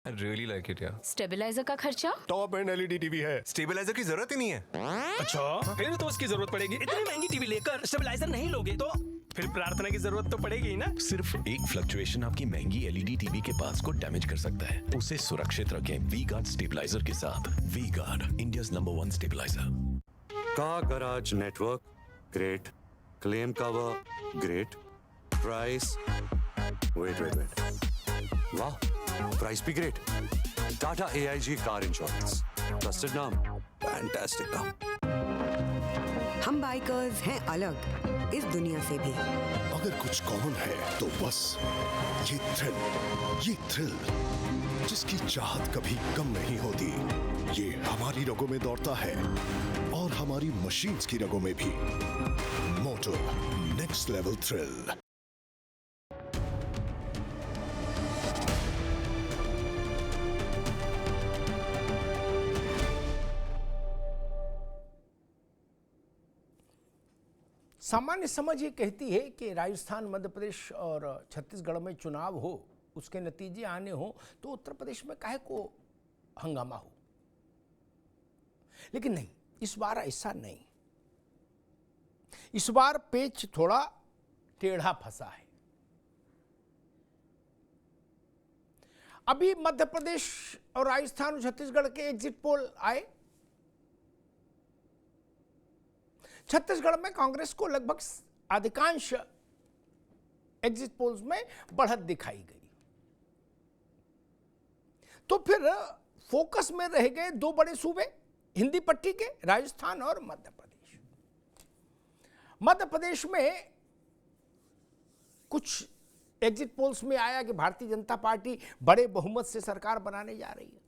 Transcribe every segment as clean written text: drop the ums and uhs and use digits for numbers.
I really like it, yeah. Stabiliser का खर्चा? Top end LED TV है, stabiliser की जरूरत ही नहीं है। अच्छा, फिर तो उसकी जरूरत पड़ेगी। इतनी महंगी टीवी लेकर स्टेबलाइजर नहीं लोगे तो फिर प्रार्थना की जरूरत तो पड़ेगी ही ना। सिर्फ एक फ्लक्चुएशन आपकी महंगी एलईडी टीवी के पार्ट्स को डैमेज कर सकता है। उसे सुरक्षित रखें वी गार्ड स्टेबलाइजर के साथ। V Guard, India's number 1 stabiliser. Car garage network great, claim cover great, price wait वाह, प्राइस भी great. Tata AIG car insurance, trusted नाम, फैंटास्टिक नाम। हम बाइकर्स हैं अलग इस दुनिया से भी। अगर कुछ कॉमन है तो बस ये थ्रिल जिसकी चाहत कभी कम नहीं होती। ये हमारी रगों में दौड़ता है और हमारी मशीन्स की रगों में भी। मोटो नेक्स्ट लेवल थ्रिल। सामान्य समझ ये कहती है कि राजस्थान, मध्य प्रदेश और छत्तीसगढ़ में चुनाव हो, उसके नतीजे आने हो तो उत्तर प्रदेश में काहे को हंगामा हो। लेकिन नहीं, इस बार ऐसा नहीं। इस बार पेच थोड़ा टेढ़ा फंसा है। अभी मध्य प्रदेश और राजस्थान और छत्तीसगढ़ के एग्जिट पोल आए। छत्तीसगढ़ में कांग्रेस को लगभग अधिकांश एग्जिट पोल्स में बढ़त दिखाई गई। तो फिर फोकस में रह गए दो बड़े सूबे हिंदी पट्टी के, राजस्थान और मध्य प्रदेश। मध्य प्रदेश में कुछ एग्जिट पोल्स में आया कि भारतीय जनता पार्टी बड़े बहुमत से सरकार बनाने जा रही है।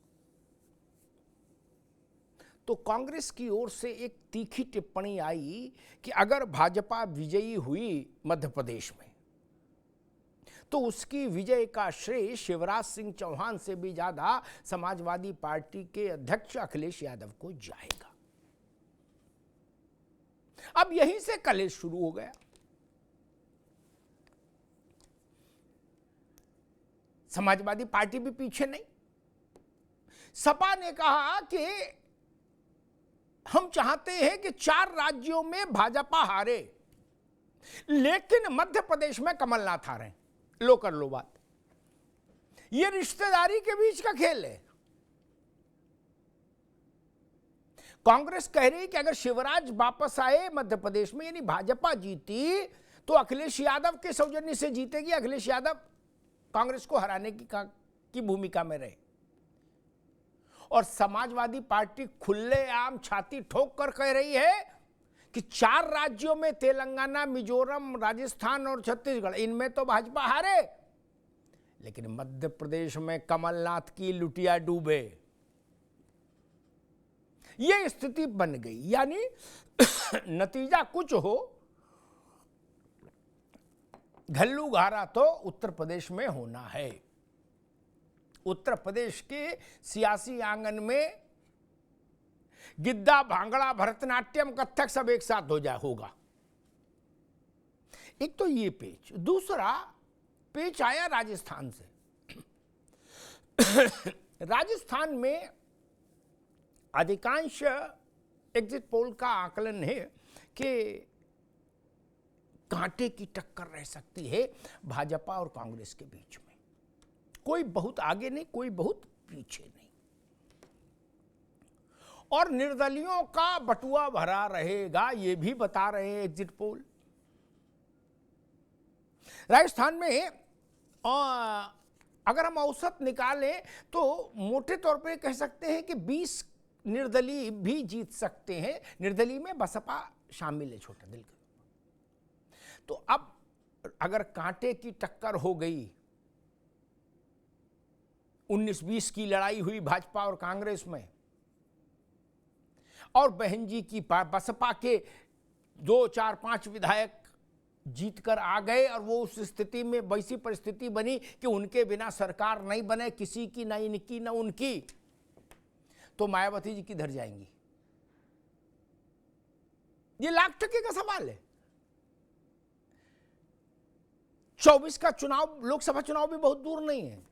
तो कांग्रेस की ओर से एक तीखी टिप्पणी आई कि अगर भाजपा विजयी हुई मध्य प्रदेश में तो उसकी विजय का श्रेय शिवराज सिंह चौहान से भी ज्यादा समाजवादी पार्टी के अध्यक्ष अखिलेश यादव को जाएगा। अब यहीं से कलेश शुरू हो गया। समाजवादी पार्टी भी पीछे नहीं। सपा ने कहा कि हम चाहते हैं कि 4 राज्यों में भाजपा हारे, लेकिन मध्य प्रदेश में कमलनाथ हारे। लो कर लो बात। यह रिश्तेदारी के बीच का खेल है। कांग्रेस कह रही है कि अगर शिवराज वापस आए मध्य प्रदेश में, यानी भाजपा जीती, तो अखिलेश यादव के सौजन्य से जीतेगी। अखिलेश यादव कांग्रेस को हराने की भूमिका में रहे। और समाजवादी पार्टी खुलेआम छाती ठोक कर कह रही है कि 4 राज्यों में, तेलंगाना, मिजोरम, राजस्थान और छत्तीसगढ़, इनमें तो भाजपा हारे, लेकिन मध्य प्रदेश में कमलनाथ की लुटिया डूबे। यह स्थिति बन गई। यानी नतीजा कुछ हो, घल्लू घारा तो उत्तर प्रदेश में होना है। उत्तर प्रदेश के सियासी आंगन में गिद्दा, भांगड़ा, भरतनाट्यम, कथक सब एक साथ होगा। एक तो ये पेच। दूसरा पेच आया राजस्थान से। राजस्थान में अधिकांश एग्जिट पोल का आकलन है कि कांटे की टक्कर रह सकती है भाजपा और कांग्रेस के बीच में। कोई बहुत आगे नहीं, कोई बहुत पीछे नहीं। और निर्दलियों का बटुआ भरा रहेगा, यह भी बता रहे हैं एग्जिट पोल। राजस्थान में अगर हम औसत निकालें तो मोटे तौर पे कह सकते हैं कि 20 निर्दलीय भी जीत सकते हैं। निर्दलीय में बसपा शामिल है, छोटा दिल का। तो अब अगर कांटे की टक्कर हो गई, 19-20 की लड़ाई हुई भाजपा और कांग्रेस में, और बहन जी की बसपा के 2, 4, 5 विधायक जीतकर आ गए, और वो उस स्थिति में वैसी परिस्थिति बनी कि उनके बिना सरकार नहीं बने, किसी की ना इनकी ना उनकी, तो मायावती जी किधर जाएंगी? ये लाख टके का सवाल है। 24 का चुनाव, लोकसभा चुनाव भी बहुत दूर नहीं है।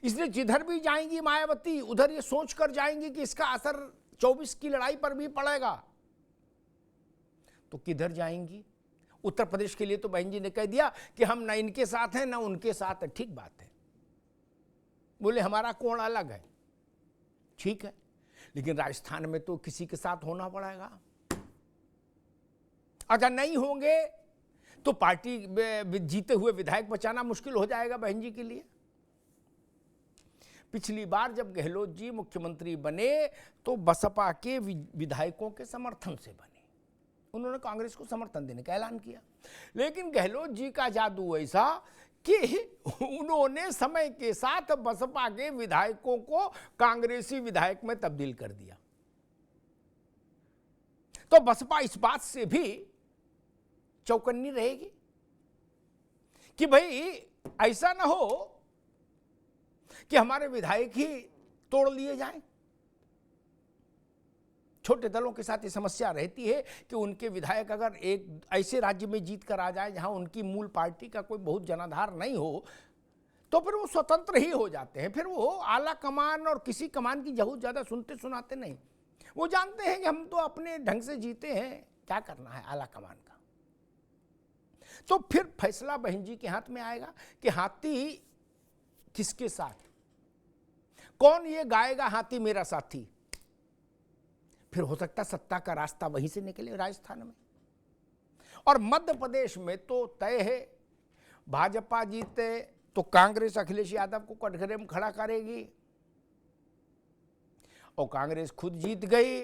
इसलिए जिधर भी जाएंगी मायावती उधर ये सोच कर जाएंगी कि इसका असर 24 की लड़ाई पर भी पड़ेगा। तो किधर जाएंगी? उत्तर प्रदेश के लिए तो बहन जी ने कह दिया कि हम ना इनके साथ हैं ना उनके साथ है। ठीक बात है, बोले हमारा कोण अलग है, ठीक है, लेकिन राजस्थान में तो किसी के साथ होना पड़ेगा। अगर नहीं होंगे तो पार्टी जीते हुए विधायक बचाना मुश्किल हो जाएगा बहन जी के लिए। पिछली बार जब गहलोत जी मुख्यमंत्री बने तो बसपा के विधायकों के समर्थन से बने, उन्होंने कांग्रेस को समर्थन देने का ऐलान किया। लेकिन गहलोत जी का जादू ऐसा कि उन्होंने समय के साथ बसपा के विधायकों को कांग्रेसी विधायक में तब्दील कर दिया। तो बसपा इस बात से भी चौकन्नी रहेगी कि भाई ऐसा ना हो कि हमारे विधायक ही तोड़ लिए जाएं। छोटे दलों के साथ ये समस्या रहती है कि उनके विधायक अगर एक ऐसे राज्य में जीत कर आ जाए जहां उनकी मूल पार्टी का कोई बहुत जनाधार नहीं हो तो फिर वो स्वतंत्र ही हो जाते हैं। फिर वो आला कमान और किसी कमान की बहुत ज्यादा सुनते सुनाते नहीं, वो जानते हैं कि हम तो अपने ढंग से जीते हैं, क्या करना है आला कमान का। तो फिर फैसला बहन जी के हाथ में आएगा कि हाथी किसके साथ, कौन ये गाएगा हाथी मेरा साथी। फिर हो सकता सत्ता का रास्ता वहीं से निकले राजस्थान में। और मध्य प्रदेश में तो तय है, भाजपा जीते तो कांग्रेस अखिलेश यादव को कटघरे में खड़ा करेगी, और कांग्रेस खुद जीत गई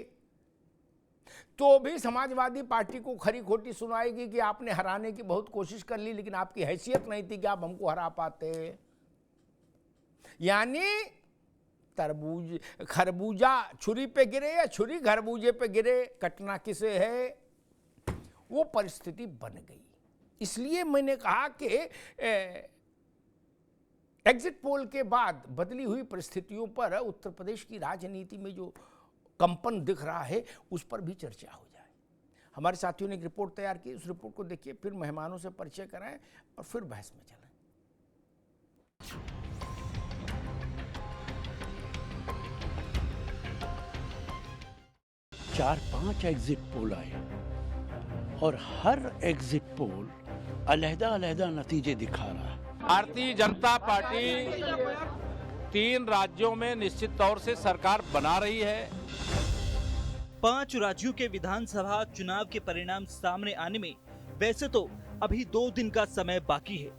तो भी समाजवादी पार्टी को खरी खोटी सुनाएगी कि आपने हराने की बहुत कोशिश कर ली लेकिन आपकी हैसियत नहीं थी कि आप हमको हरा पाते। यानी तरबूज खरबूजा छुरी पे गिरे या छुरी खरबूजे पे गिरे, कटना किसे है, वो परिस्थिति बन गई। इसलिए मैंने कहा कि एग्जिट पोल के बाद बदली हुई परिस्थितियों पर उत्तर प्रदेश की राजनीति में जो कंपन दिख रहा है उस पर भी चर्चा हो जाए। हमारे साथियों ने एक रिपोर्ट तैयार की, उस रिपोर्ट को देखिए, फिर मेहमानों से परिचय कराएं और फिर बहस में चलें। 4-5 एग्जिट पोल आए और हर एग्जिट पोल अलहदा नतीजे दिखा रहा है। भारतीय जनता पार्टी 3 राज्यों में निश्चित तौर से सरकार बना रही है। 5 राज्यों के विधानसभा चुनाव के परिणाम सामने आने में वैसे तो अभी 2 दिन का समय बाकी है,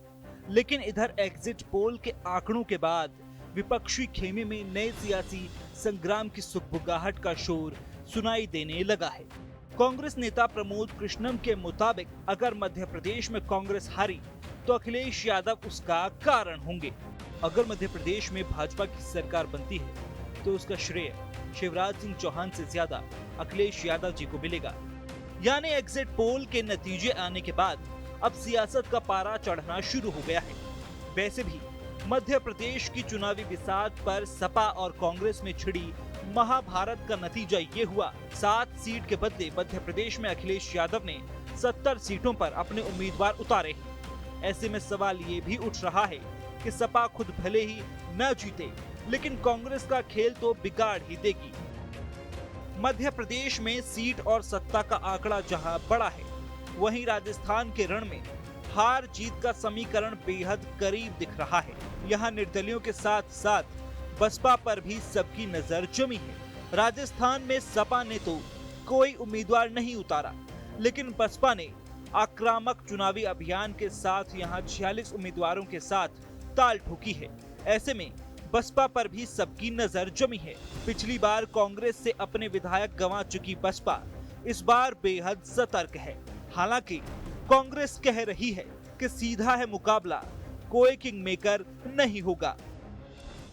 लेकिन इधर एग्जिट पोल के आंकड़ों के बाद विपक्षी खेमे में नए सियासी संग्राम की सुगबुगाहट का शोर सुनाई देने लगा है। कांग्रेस नेता प्रमोद कृष्णम के मुताबिक अगर मध्य प्रदेश में कांग्रेस हारी तो अखिलेश यादव उसका कारण होंगे। अगर मध्य प्रदेश में भाजपा की सरकार बनती है तो उसका श्रेय शिवराज सिंह चौहान से ज्यादा अखिलेश यादव जी को मिलेगा। यानी एग्जिट पोल के नतीजे आने के बाद अब सियासत का पारा चढ़ना शुरू हो गया है। वैसे भी मध्य प्रदेश की चुनावी बिसात पर सपा और कांग्रेस में छिड़ी महाभारत का नतीजा ये हुआ, 7 सीट के बदले मध्य प्रदेश में अखिलेश यादव ने 70 सीटों पर अपने उम्मीदवार उतारे। ऐसे में सवाल ये भी उठ रहा है कि सपा खुद भले ही न जीते लेकिन कांग्रेस का खेल तो बिगाड़ ही देगी। मध्य प्रदेश में सीट और सत्ता का आंकड़ा जहां बड़ा है, वहीं राजस्थान के रण में हार जीत का समीकरण बेहद करीब दिख रहा है। यहाँ निर्दलियों के साथ साथ बसपा पर भी सबकी नजर जमी है। राजस्थान में सपा ने तो कोई उम्मीदवार नहीं उतारा, लेकिन बसपा ने आक्रामक चुनावी अभियान के साथ यहाँ 46 उम्मीदवारों के साथ ताल ठोकी है। ऐसे में बसपा पर भी सबकी नजर जमी है। पिछली बार कांग्रेस से अपने विधायक गंवा चुकी बसपा इस बार बेहद सतर्क है। हालांकि कांग्रेस कह रही है कि सीधा है मुकाबला, कोई किंग मेकर नहीं होगा।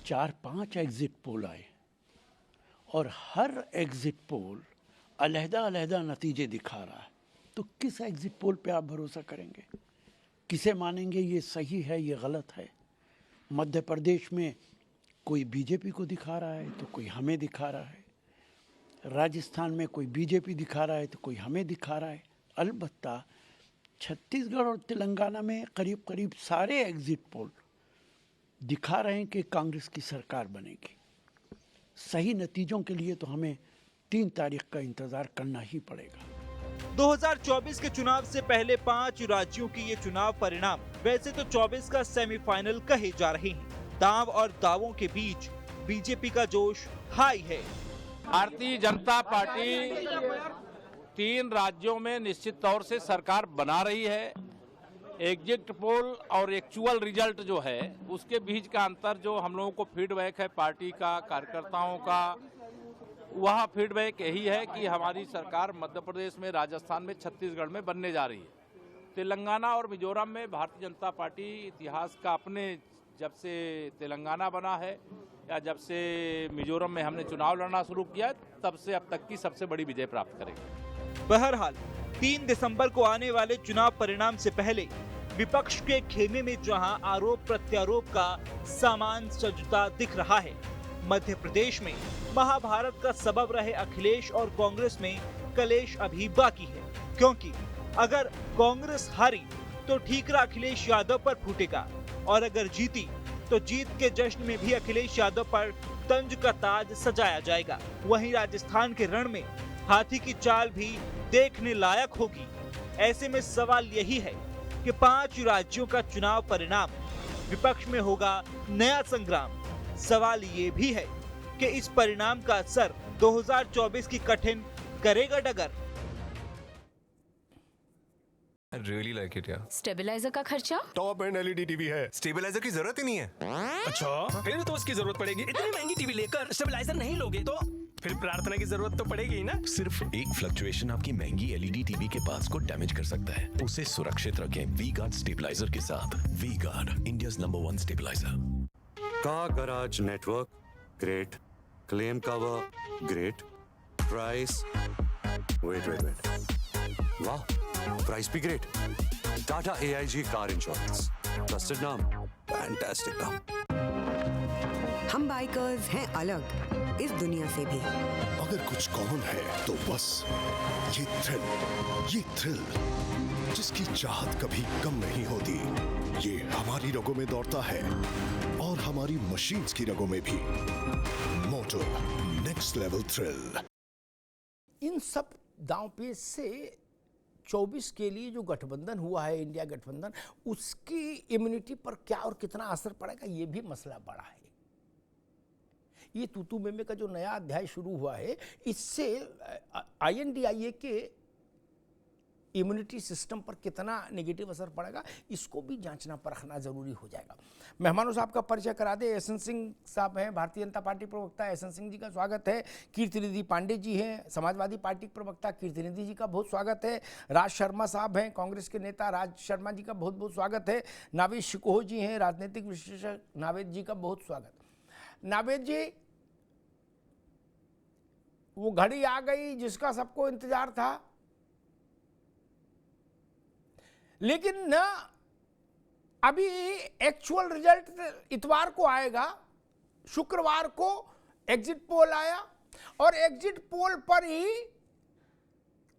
4-5 एग्जिट पोल आए और हर एग्जिट पोल अलहदा नतीजे दिखा रहा है। तो किस एग्जिट पोल पे आप भरोसा करेंगे, किसे मानेंगे ये सही है ये गलत है? मध्य प्रदेश में कोई बीजेपी को दिखा रहा है तो कोई हमें दिखा रहा है, राजस्थान में कोई बीजेपी दिखा रहा है तो कोई हमें दिखा रहा है। अलबत्ता छत्तीसगढ़ और तेलंगाना में करीब सारे एग्जिट पोल दिखा रहे हैं कि कांग्रेस की सरकार बनेगी। सही नतीजों के लिए तो हमें 3 तारीख का इंतजार करना ही पड़ेगा। 2024 के चुनाव से पहले 5 राज्यों की ये चुनाव परिणाम वैसे तो 24 का सेमीफाइनल कहे जा रहे हैं। दांव और दावों के बीच बीजेपी का जोश हाई है। भारतीय जनता पार्टी 3 राज्यों में निश्चित तौर से सरकार बना रही है। एग्जिट पोल और एक्चुअल रिजल्ट जो है उसके बीच का अंतर जो हम लोगों को फीडबैक है पार्टी का, कार्यकर्ताओं का, वह फीडबैक यही है कि हमारी सरकार मध्य प्रदेश में, राजस्थान में, छत्तीसगढ़ में बनने जा रही है। तेलंगाना और मिजोरम में भारतीय जनता पार्टी इतिहास का अपने जब से तेलंगाना बना है या जब से मिजोरम में हमने चुनाव लड़ना शुरू किया तब से अब तक की सबसे बड़ी विजय प्राप्त करेगी। बहरहाल 3 दिसंबर को आने वाले चुनाव परिणाम से पहले विपक्ष के खेमे में जहां आरोप प्रत्यारोप का सामान सजता दिख रहा है, मध्य प्रदेश में महाभारत का सबब रहे अखिलेश और कांग्रेस में कलेश अभी बाकी है। क्योंकि अगर कांग्रेस हारी तो ठीकरा अखिलेश यादव पर फूटेगा और अगर जीती तो जीत के जश्न में भी अखिलेश यादव पर तंज का ताज सजाया जाएगा। वहीं राजस्थान के रण में हाथी की चाल भी देखने लायक होगी। ऐसे में सवाल यही है कि 5 राज्यों का चुनाव परिणाम विपक्ष में होगा नया संग्राम। सवाल ये भी है कि इस परिणाम का असर 2024 की कठिन करेगा डगर। I really like it यार। स्टेबलाइजर का खर्चा? टॉप एंड एलईडी टीवी है, स्टेबलाइजर की जरूरत ही नहीं है। अच्छा, फिर तो उसकी जरूरत पड़ेगी। इतनी महंगी टीवी लेकर स्टेबलाइजर नहीं लोगे तो फिर प्रार्थना की जरूरत तो पड़ेगी ही ना। सिर्फ एक फ्लक्चुएशन आपकी महंगी एलईडी टीवी के पार्ट्स को डैमेज कर सकता है। उसे सुरक्षित रखें वी गार्ड स्टेबलाइजर के साथ। V Guard, India's number 1 stabiliser. Car garage network great, claim cover great, price wait वाह, प्राइस भी great. Tata AIG car insurance, trusted नाम, फैंटास्टिक नाम। हम बाइकर्स हैं अलग इस दुनिया से भी। अगर कुछ कॉमन है तो बस ये थ्रिल जिसकी चाहत कभी कम नहीं होती। ये हमारी रगों में दौड़ता है और हमारी मशीन्स की रगों में भी। मोटो नेक्स्ट लेवल थ्रिल। इन सब दांवपेच से 24 के लिए जो गठबंधन हुआ है, इंडिया गठबंधन, उसकी इम्यूनिटी पर क्या और कितना असर पड़ेगा, ये भी मसला बड़ा है। ये तूतू मेमे का जो नया अध्याय शुरू हुआ है, इससे INDIA के इम्यूनिटी सिस्टम पर कितना नेगेटिव असर पड़ेगा, इसको भी जांचना परखना जरूरी हो जाएगा। मेहमानों साहब का परिचय करा दे। एहसन सिंह साहब हैं, भारतीय जनता पार्टी प्रवक्ता। एहसन सिंह जी का स्वागत है। कीर्तिनिधि पांडे जी हैं, समाजवादी पार्टी के प्रवक्ता। कीर्तिनिधि जी का बहुत स्वागत है। राज शर्मा साहब हैं, कांग्रेस के नेता। राज शर्मा जी का बहुत बहुत स्वागत है। नावेद शिकोह जी हैं, राजनीतिक विश्लेषक। नावेद जी का बहुत स्वागत। नावेद जी, वो घड़ी आ गई जिसका सबको इंतजार था, लेकिन न अभी एक्चुअल रिजल्ट इतवार को आएगा। शुक्रवार को एग्जिट पोल आया और एग्जिट पोल पर ही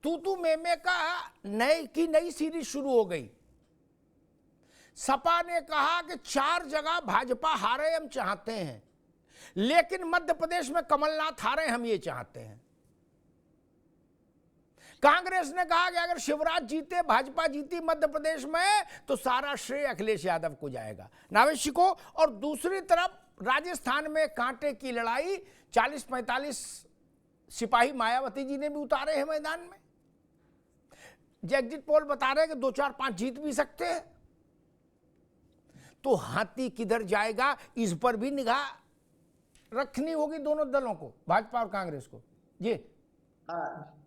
तूतू मेमे का नई सीरीज शुरू हो गई। सपा ने कहा कि 4 जगह भाजपा हारे हम चाहते हैं, लेकिन मध्य प्रदेश में कमलनाथ हारे हम ये चाहते हैं। कांग्रेस ने कहा कि अगर शिवराज जीते, भाजपा जीती मध्य प्रदेश में, तो सारा श्रेय अखिलेश यादव को जाएगा। नावेद को। और दूसरी तरफ राजस्थान में कांटे की लड़ाई, 40-45 सिपाही मायावती जी ने भी उतारे हैं मैदान में। जो एग्जिट पोल बता रहे हैं कि 2, 4, 5 जीत भी सकते हैं। तो हाथी किधर जाएगा, इस पर भी निगाह रखनी होगी दोनों दलों को, भाजपा और कांग्रेस को।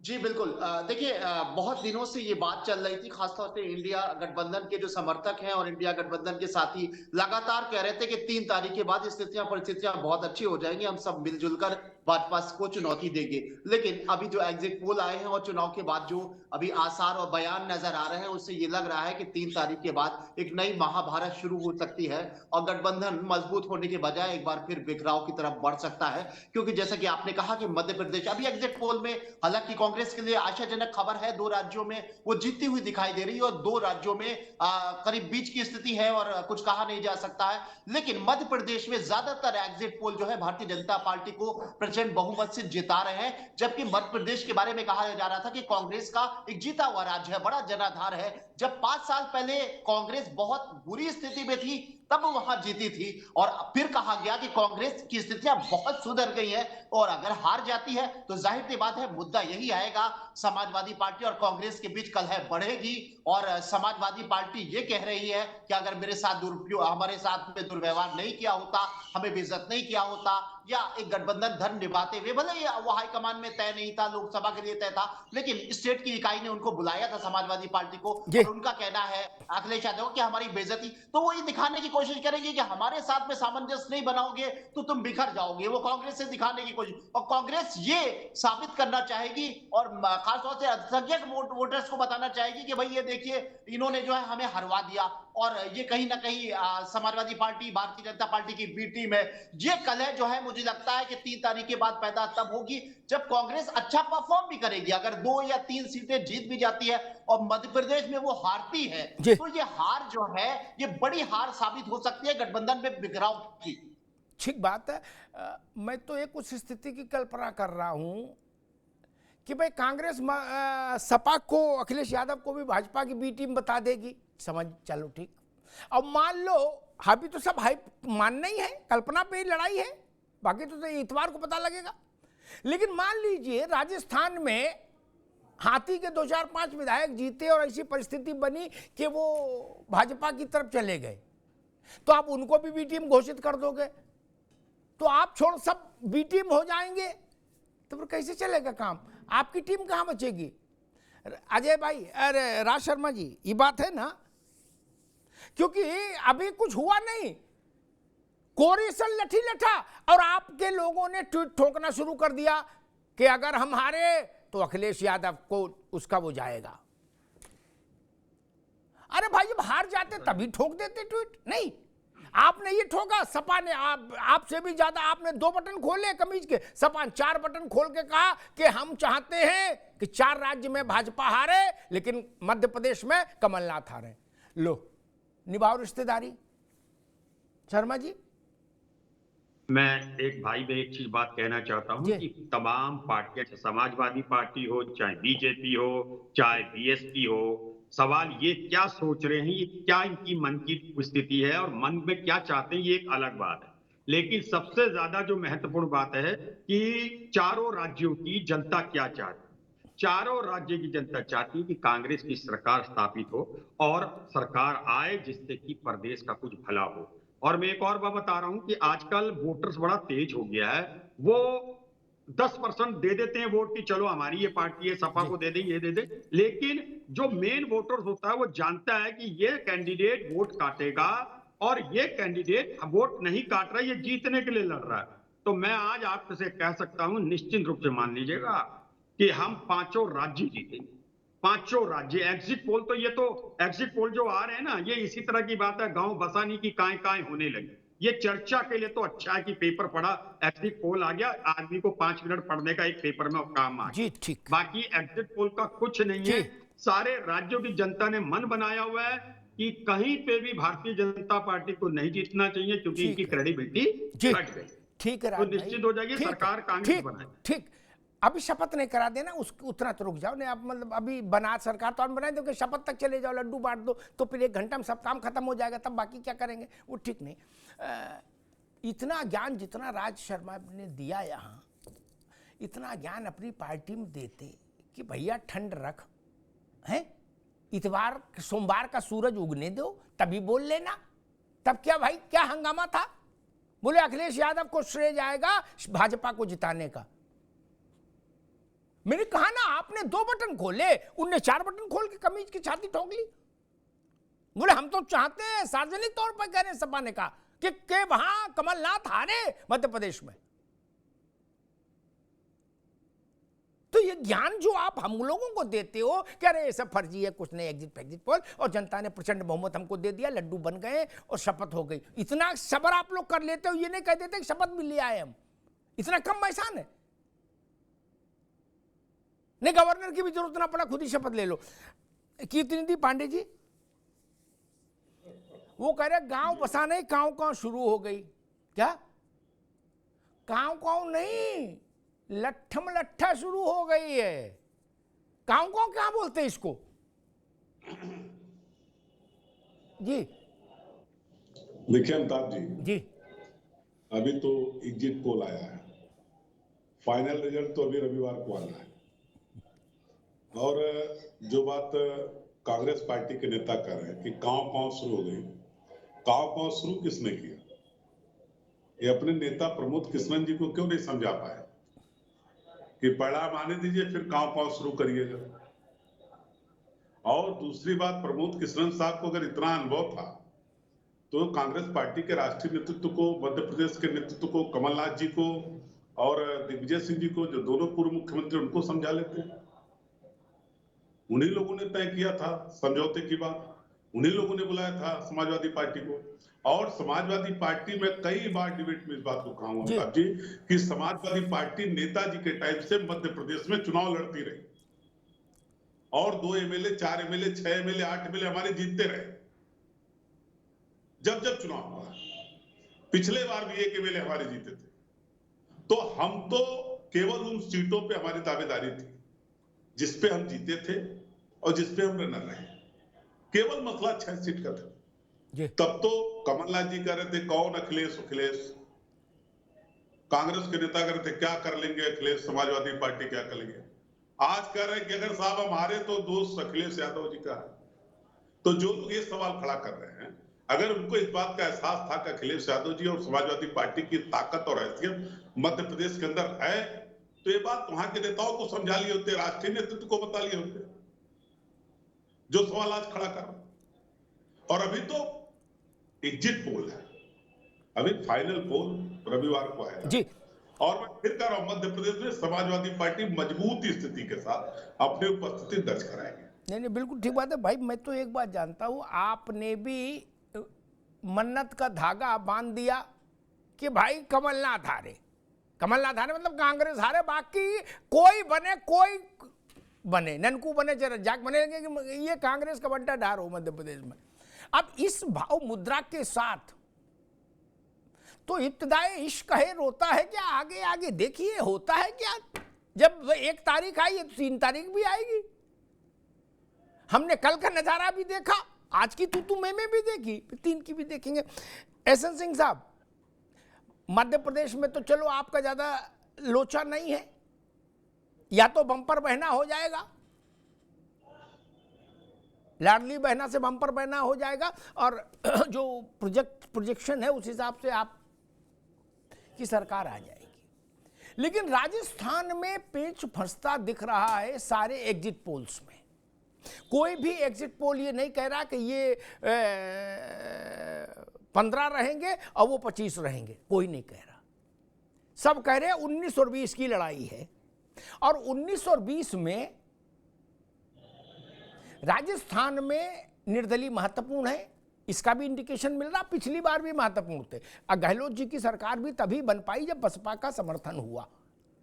जी बिल्कुल। देखिए, बहुत दिनों से ये बात चल रही थी, खासतौर से इंडिया गठबंधन के जो समर्थक हैं और इंडिया गठबंधन के साथी लगातार कह रहे थे कि 3 तारीख के बाद परिस्थितियां बहुत अच्छी हो जाएंगी, हम सब मिलजुल कर भाजपा को चुनौती देंगे। लेकिन अभी जो एग्जिट पोल आए हैं और चुनाव के बाद जो अभी आसार और बयान नजर आ रहे हैं, उससे ये लग रहा है कि 3 तारीख के बाद एक नई महाभारत शुरू हो सकती है और गठबंधन मजबूत होने के बजाय एक बार फिर बिखराव की तरफ बढ़ सकता है। क्योंकि जैसा कि आपने कहा कि मध्य प्रदेश अभी एग्जिट पोल में, हालांकि कांग्रेस के लिए आशाजनक खबर है। 2 राज्यों में वो जीतती हुई दिखाई दे रही है और 2 राज्यों में करीब बीच की स्थिति है और कुछ कहा नहीं जा सकता है। लेकिन मध्य प्रदेश में ज्यादातर एग्जिट पोल जो है भारतीय जनता पार्टी को प्रचंड बहुमत से जिता रहे हैं, जबकि मध्य प्रदेश के बारे में कहा जा रहा था कि कांग्रेस का एक जीता हुआ राज्य है, बड़ा जनाधार है। जब 5 साल पहले कांग्रेस बहुत बुरी स्थिति में थी तब वहां जीती थी और फिर कहा गया कि कांग्रेस की स्थितियां बहुत सुधर गई है और अगर हार जाती है तो जाहिर सी बात है मुद्दा यही आएगा, समाजवादी पार्टी और कांग्रेस के बीच कलह बढ़ेगी और समाजवादी पार्टी ये कह रही है कि अगर मेरे साथ हमारे साथ में दुर्व्यवहार नहीं किया होता, हमें बेइज्जत नहीं किया होता या एक गठबंधन धर्म निभाते हुए, भले ही वो हाईकमान में तय नहीं था, लोकसभा के लिए तय था, लेकिन स्टेट की इकाई ने उनको बुलाया था समाजवादी पार्टी को और उनका कहना है अखिलेश यादव की हमारी बेइज्जती, तो वो ये दिखाने की कोशिश करेंगे कि हमारे साथ में सामंजस्य नहीं बनाओगे तो तुम बिखर जाओगे। वो कांग्रेस से दिखाने की कोशिश, और कांग्रेस ये साबित करना चाहेगी और खासतौर से अल्पसंख्यक वोटर्स को बताना चाहेगी कि भाई ये देखिए इन्होंने जो है हमें हरवा दिया। और ये कहीं ना कहीं समाजवादी पार्टी भारतीय जनता पार्टी की बी टीम है। ये कलह जो है मुझे लगता है कि 3 तारीख के बाद पैदा तब होगी जब कांग्रेस अच्छा परफॉर्म भी करेगी। अगर 2 या 3 सीटें जीत भी जाती है और मध्य प्रदेश में वो हारती है तो ये हार जो है ये बड़ी हार साबित हो सकती है गठबंधन में बिखराव की। ठीक बात है। मैं तो एक उस स्थिति की कल्पना कर रहा हूं कि भाई कांग्रेस सपा को, अखिलेश यादव को भी भाजपा की बी टीम बता देगी, समझ चलो ठीक। अब मान लो अभी तो सब हाइप मानना ही है, कल्पना पे ही लड़ाई है, बाकी तो इतवार को पता लगेगा। लेकिन मान लीजिए राजस्थान में हाथी के 2, 4, 5 विधायक जीते और ऐसी परिस्थिति बनी कि वो भाजपा की तरफ चले गए, तो आप उनको भी बी टीम घोषित कर दोगे तो आप छोड़ सब बी टीम हो जाएंगे, तो फिर कैसे चलेगा काम? आपकी टीम कहां बचेगी? अजय भाई, अरे राज शर्मा जी, ये बात है ना, क्योंकि अभी कुछ हुआ नहीं, कोरिशन लठी लठा और आपके लोगों ने ट्वीट ठोकना शुरू कर दिया कि अगर हम हारे तो अखिलेश यादव को उसका वो जाएगा। अरे भाई जब हार जाते तभी ठोक देते ट्वीट, नहीं आपने ये ठोका, सपा ने आपसे भी ज्यादा, आपने 2 बटन खोले कमीज के, सपा 4 बटन खोल के कहा कि हम चाहते हैं कि 4 राज्य में भाजपा हारे लेकिन मध्य प्रदेश में कमलनाथ हारे। लो निभाओ रिश्तेदारी। शर्मा जी, मैं एक भाई में एक चीज बात कहना चाहता हूं कि तमाम पार्टियां, समाजवादी पार्टी हो, चाहे बीजेपी हो, चाहे बीएसपी हो, सवाल ये क्या सोच रहे हैं, ये क्या इनकी मन की स्थिति है और मन में क्या चाहते हैं, ये एक अलग बात है। लेकिन सबसे ज्यादा जो महत्वपूर्ण बात है कि चारों राज्यों की जनता क्या चाहती है। चारों राज्य की जनता चाहती है कि कांग्रेस की सरकार स्थापित हो और सरकार आए जिससे कि प्रदेश का कुछ भला हो। और मैं एक और बात बता रहा हूं कि आजकल वोटर्स बड़ा तेज हो गया है, वो 10% दे देते हैं वोट की, चलो हमारी ये पार्टी है, सपा को दे दें, ये दे दें, लेकिन जो मेन वोटर्स होता है वो जानता है कि ये कैंडिडेट वोट काटेगा और ये कैंडिडेट वोट नहीं काट रहा है, ये जीतने के लिए लड़ रहा है। तो मैं आज आपसे कह सकता हूं, निश्चित रूप से मान लीजिएगा कि हम 5 राज्य जीतेंगे, 5 राज्य। एग्जिट पोल तो, ये तो एग्जिट पोल जो आ रहे हैं ना, ये इसी तरह की बात है, गांव बसानी की काय होने लगी। ये चर्चा के लिए तो अच्छा है कि पेपर पढ़ा, एग्जिट पोल आ गया, आदमी को 5 मिनट पढ़ने का एक पेपर में काम आ गया। ठीक। बाकी एग्जिट पोल का कुछ नहीं है। सारे राज्यों की जनता ने मन बनाया हुआ है कि कहीं पे भी भारतीय जनता पार्टी को नहीं जीतना चाहिए क्योंकि इनकी क्रेडिबिलिटी घट गई। ठीक है, तो निश्चित हो जाएगी सरकार कांग्रेस बनाए। ठीक, अभी शपथ नहीं करा देना, उतना तो रुक जाओ, नहीं आप मतलब अभी बना सरकार तो बनाए दो कि शपथ तक चले जाओ, लड्डू बांट दो, तो फिर 1 घंटा में सब काम खत्म हो जाएगा, तब बाकी क्या करेंगे, वो ठीक नहीं। इतना ज्ञान जितना राज शर्मा ने दिया यहाँ, इतना ज्ञान अपनी पार्टी में देते कि भैया ठंड रख है, इतवार सोमवार का सूरज उगने दो तभी बोल लेना। तब क्या भाई, क्या हंगामा था? बोले अखिलेश यादव को श्रेय जाएगा भाजपा को जिताने का। मैंने कहा ना, आपने 2 बटन खोले, उनने 4 बटन खोल के कमीज की छाती ठोक ली। बोले हम तो चाहते हैं, सार्वजनिक तौर पर कह रहे हैं, सपा ने कहा कि वहां कमलनाथ हारे मध्य प्रदेश में। तो ये ज्ञान जो आप हम लोगों को देते हो कि अरे ये सब फर्जी है, कुछ नहीं, एग्जिट पोल, और जनता ने प्रचंड बहुमत हमको दे दिया, लड्डू बन गए और शपथ हो गई। इतना सबर आप लोग कर लेते हो, ये नहीं कह देते कि शपथ भी ले आए हम, इतना कम एहसान है। नहीं, गवर्नर की भी जरूरत ना पड़ा, खुद ही शपथ ले लो। कीर्तिनिधि पांडे जी वो कह रहे गांव बसाने कांव कांव शुरू हो गई। क्या कांव कांव नहीं, लट्ठम लट्ठा शुरू हो गई है। कांव कांव क्या बोलते हैं इसको जी? देखिए अमिताभ जी, अभी तो एग्जिट पोल आया है, फाइनल रिजल्ट तो अभी रविवार को आना है। और जो बात कांग्रेस पार्टी के नेता कर रहे हैं कि कांव कांव शुरू हो गई, कांव कांव शुरू किसने किया? ये अपने नेता प्रमोद कृष्णन जी को क्यों नहीं समझा पाए कि परिणाम आने दीजिए फिर कांव कांव शुरू करिएगा। और दूसरी बात, प्रमोद कृष्णन साहब को अगर इतना अनुभव था तो कांग्रेस पार्टी के राष्ट्रीय नेतृत्व को, मध्य प्रदेश के नेतृत्व को, कमलनाथ जी को और दिग्विजय सिंह जी को, जो दोनों पूर्व मुख्यमंत्री, उनको समझा लेते। उन्हीं लोगों ने तय किया था समझौते की बात, उन्हीं लोगों ने बुलाया था समाजवादी पार्टी को। और समाजवादी पार्टी में कई बार डिबेट में इस बात को कहा हूं अमिताभ जी कि समाजवादी पार्टी नेताजी के टाइम से मध्य प्रदेश में चुनाव लड़ती रही और 2 एमएलए, 4 एमएलए, 6 एमएलए, 8 एमएलए हमारे जीतते रहे जब जब चुनाव हुआ। पिछले बार भी 1 एमएलए हमारे जीते थे। तो हम तो केवल उन सीटों पे हमारी दावेदारी थी जिसपे हम जीते थे और जिसपे हम रनर रहे। केवल मसला 6 सीट का था। तब तो कमलनाथ जी कह रहे थे कौन अखिलेश अखिलेश, कांग्रेस के नेता कह रहे थे क्या कर लेंगे अखिलेश, समाजवादी पार्टी क्या कर लेंगे। आज कह रहे हैं कि अगर साहब हम हारे तो दोस्त अखिलेश यादव जी का है। तो जो लोग ये सवाल खड़ा कर रहे हैं, अगर उनको इस बात का एहसास था कि अखिलेश यादव जी और समाजवादी पार्टी की ताकत और हैसियत मध्य प्रदेश के अंदर है, तो ये बात वहां के नेताओं को समझा लिए होते, राष्ट्रीय नेतृत्व को बता लिए होते जो सवाल आज खड़ा कर। और अभी तो एग्जिट पोल है, अभी फाइनल पोल रविवार को आएगा जी। और मैं फिर कह रहा हूं, मध्य प्रदेश में समाजवादी पार्टी मजबूत स्थिति के साथ अपनी उपस्थिति दर्ज कराएंगे। नहीं, बिल्कुल ठीक बात है भाई। मैं तो एक बात जानता हूं, आपने भी मन्नत का धागा बांध दिया कि भाई कमलनाथ हारे, कमलनाथ हारे मतलब कांग्रेस हारे, बाकी कोई बने, ननकू बने, रज्जाक बने, ये कांग्रेस का बंटा ढार हो मध्य प्रदेश में। अब इस भाव मुद्रा के साथ तो इब्तिदाए इश्क है, रोता है क्या? आगे आगे देखिए होता है क्या। जब 1 तारीख आई है तो 3 तारीख भी आएगी। हमने कल का नजारा भी देखा, आज की तू मैं भी देखी, 3 की भी देखेंगे। एसएन सिंह साहब, मध्य प्रदेश में तो चलो आपका ज्यादा लोचा नहीं है, या तो बम्पर बहना हो जाएगा, लाडली बहना से बम्पर बहना हो जाएगा, और जो प्रोजेक्शन है उस हिसाब से आप की सरकार आ जाएगी। लेकिन राजस्थान में पेच फंसता दिख रहा है सारे एग्जिट पोल्स में। कोई भी एग्जिट पोल ये नहीं कह रहा कि ये 15 रहेंगे और वो 25 रहेंगे, कोई नहीं कह रहा। सब कह रहे हैं 19 और 20 की लड़ाई है। और 19 और 20 में राजस्थान में निर्दलीय महत्वपूर्ण है, इसका भी इंडिकेशन मिल रहा। पिछली बार भी महत्वपूर्ण थे। गहलोत जी की सरकार भी तभी बन पाई जब बसपा का समर्थन हुआ।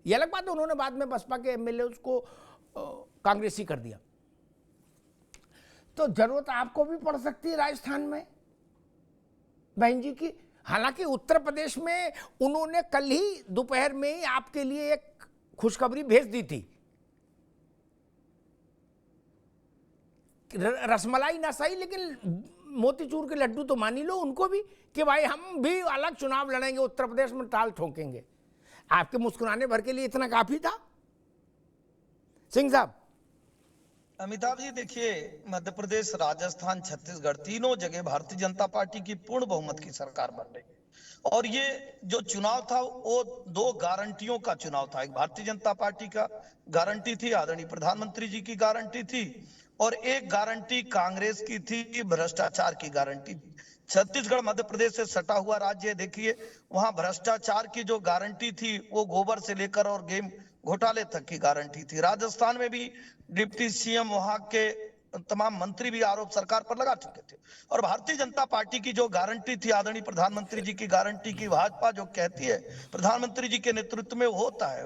यह अलग बात है, उन्होंने बाद में बसपा के एमएलए को कांग्रेसी कर दिया। तो जरूरत आपको भी पड़ सकती है राजस्थान में बहन जी की। हालांकि उत्तर प्रदेश में उन्होंने कल ही दोपहर में ही आपके लिए एक खुशखबरी भेज दी थी, रसमलाई ना सही लेकिन मोतीचूर के लड्डू तो मान ही लो उनको भी, कि भाई हम भी अलग चुनाव लड़ेंगे, उत्तर प्रदेश में टाल ठोकेंगे। आपके मुस्कुराने भर के लिए इतना काफी था। सिंह साहब। अमिताभ जी देखिए, मध्य प्रदेश, राजस्थान, छत्तीसगढ़, तीनों जगह भारतीय जनता पार्टी की पूर्ण बहुमत की सरकार बन रही है। और ये जो चुनाव था वो 2 गारंटियों का चुनाव था। एक भारतीय जनता पार्टी का गारंटी थी, आदरणीय प्रधानमंत्री जी की गारंटी थी, और एक गारंटी कांग्रेस की थी, भ्रष्टाचार की गारंटी। छत्तीसगढ़ मध्य प्रदेश से सटा हुआ राज्य है, देखिए वहां भ्रष्टाचार की जो गारंटी थी वो गोबर से लेकर और गेम घोटाले तक की गारंटी थी। राजस्थान में भी डिप्टी सीएम वहां के तमाम मंत्री भी आरोप सरकार पर लगा चुके थे। और भारतीय जनता पार्टी की जो गारंटी थी, आदरणीय प्रधानमंत्री जी की गारंटी की भाजपा जो कहती है प्रधानमंत्री जी के नेतृत्व में होता है,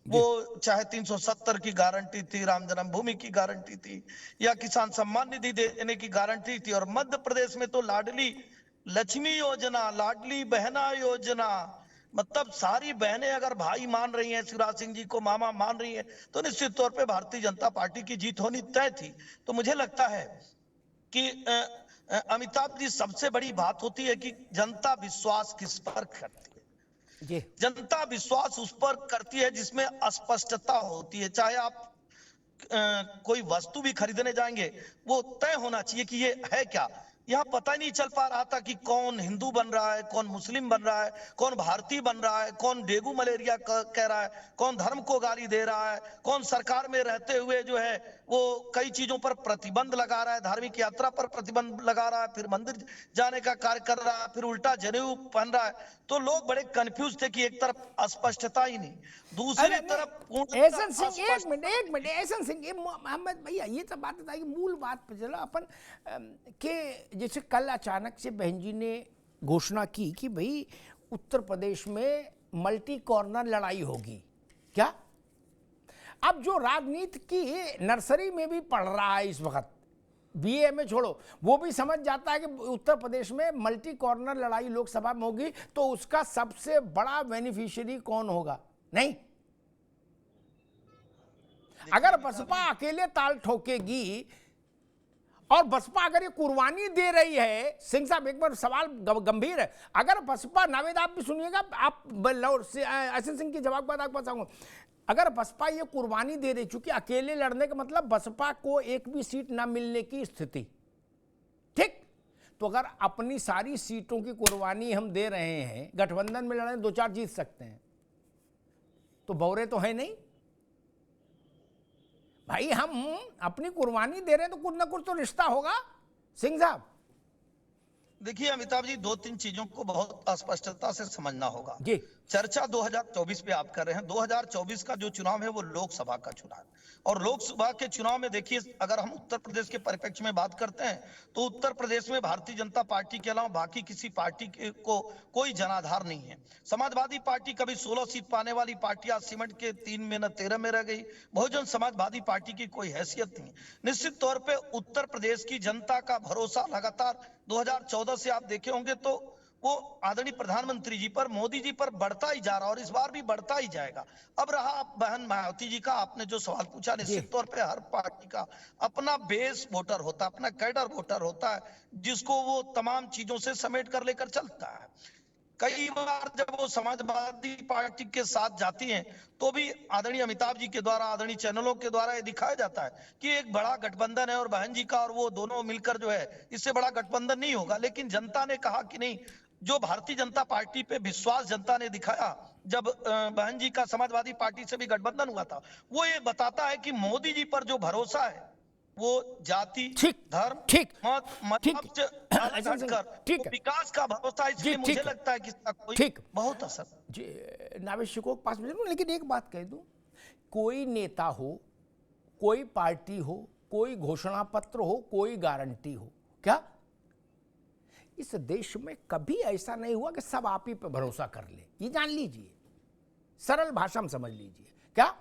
वो चाहे 370 की गारंटी थी, राम जन्मभूमि की गारंटी थी, या किसान सम्मान निधि देने की गारंटी थी, और मध्य प्रदेश में तो लाडली लक्ष्मी योजना, लाडली बहना योजना, मतलब सारी बहनें अगर भाई मान रही हैं, शिवराज सिंह जी को मामा मान रही हैं, तो निश्चित तौर पे भारतीय जनता पार्टी की जीत होनी तय थी। तो मुझे लगता है कि अमिताभ जी, सबसे बड़ी बात होती है कि जनता विश्वास किस पर करती है। जी। जनता विश्वास उस पर करती है जिसमें अस्पष्टता होती है। चाहे आप कोई वस्तु भी खरीदने जाएंगे, वो तय होना चाहिए कि ये है क्या। यहाँ पता नहीं चल पा रहा था कि कौन हिंदू बन रहा है, कौन मुस्लिम बन रहा है, कौन भारतीय बन रहा है, कौन डेंगू मलेरिया कह रहा है, कौन धर्म को गाली दे रहा है, कौन सरकार में रहते हुए जो है वो कई चीजों पर प्रतिबंध लगा रहा है, धार्मिक यात्रा पर प्रतिबंध लगा रहा है, फिर मंदिर जाने का कार्य कर रहा है, फिर उल्टा जनेऊ पहन रहा है। तो लोग बड़े कंफ्यूज थे कि एक तरफ अस्पष्टता ही नहीं, दूसरी तरफ एहसन सिंह, एक मिनट एहसन सिंह, मोहम्मद भैया, ये सब बात बताइए, मूल बात पे चलो अपन के। जैसे कल अचानक से बहन जी ने घोषणा की कि भाई उत्तर प्रदेश में मल्टी कॉर्नर लड़ाई होगी, क्या? अब जो राजनीति की नर्सरी में भी पढ़ रहा है इस वक्त, बीए में छोड़ो, वो भी समझ जाता है कि उत्तर प्रदेश में मल्टी कॉर्नर लड़ाई लोकसभा में होगी, तो उसका सबसे बड़ा बेनिफिशियरी कौन होगा? नहीं, अगर बसपा अकेले ताल ठोकेगी और बसपा अगर ये कुर्बानी दे रही है, सिंह साहब एक बार सवाल गंभीर है, अगर बसपा, नावेद आप भी सुनिएगा, आप एहसन सिंह की जवाब बाद आपके पास आऊंगा, अगर बसपा ये कुर्बानी दे रही, चूंकि अकेले लड़ने का मतलब बसपा को एक भी सीट ना मिलने की स्थिति, ठीक, तो अगर अपनी सारी सीटों की कुर्बानी हम दे रहे हैं, गठबंधन में लड़े 2-4 जीत सकते हैं, तो बौरे तो है नहीं भाई, हम अपनी कुर्बानी दे रहे हैं तो कुछ ना कुछ तो रिश्ता होगा। सिंह साहब देखिए अमिताभ जी, 2-3 चीजों को बहुत स्पष्टता से समझना होगा जी। चर्चा 2024 पे आप कर रहे हैं। 2024 का जो चुनाव है वो लोकसभा का चुनाव है, और लोकसभा के चुनाव में देखिए, अगर हम उत्तर प्रदेश के परिप्रेक्ष्य में बात करते हैं तो उत्तर प्रदेश में भारतीय जनता पार्टी के अलावा बाकी किसी पार्टी को कोई जनाधार नहीं है। समाजवादी पार्टी कभी 16 सीट पाने वाली पार्टी आज सिमट के 3 में न 13 में रह गई। बहुजन समाजवादी पार्टी की कोई हैसियत नहीं। निश्चित तौर पर उत्तर प्रदेश की जनता का भरोसा लगातार 2014 से आप देखे होंगे तो वो आदरणीय प्रधानमंत्री जी पर, मोदी जी पर बढ़ता ही जा रहा, और इस बार भी बढ़ता ही जाएगा। अब रहा बहन मायावती जी का, आपने जो सवाल पूछा, निश्चित तौर पे हर पार्टी का अपना बेस वोटर होता है, अपना कैडर वोटर होता है, जिसको वो तमाम चीजों से समेट कर लेकर चलता है। कई बार जब वो समाजवादी पार्टी के साथ जाती हैं तो भी आदरणीय अमिताभ जी के द्वारा, आदरणीय चैनलों के द्वारा ये दिखाया जाता है कि एक बड़ा गठबंधन है और बहन जी का और वो दोनों मिलकर जो है, इससे बड़ा गठबंधन नहीं होगा। लेकिन जनता ने कहा कि नहीं, जो भारतीय जनता पार्टी पे विश्वास जनता ने दिखाया जब बहन जी का समाजवादी पार्टी से भी गठबंधन हुआ था, वो ये बताता है कि मोदी जी पर जो भरोसा है वो जाति, धर्म, मत, मजहब से अलग हटकर वो विकास का भरोसा है। इसलिए मुझे लगता है कि इसका कोई बहुत असर। जी नावेद शिकोह के पास में, लेकिन एक बात कह दूं, कोई नेता हो, कोई पार्टी हो, कोई घोषणा पत्र हो, कोई गारंटी हो, क्या इस देश में कभी ऐसा नहीं हुआ कि सब आप ही पे भरोसा कर ले? ये जान लीजिए, सरल भाषा में समझ लीजिए, क्या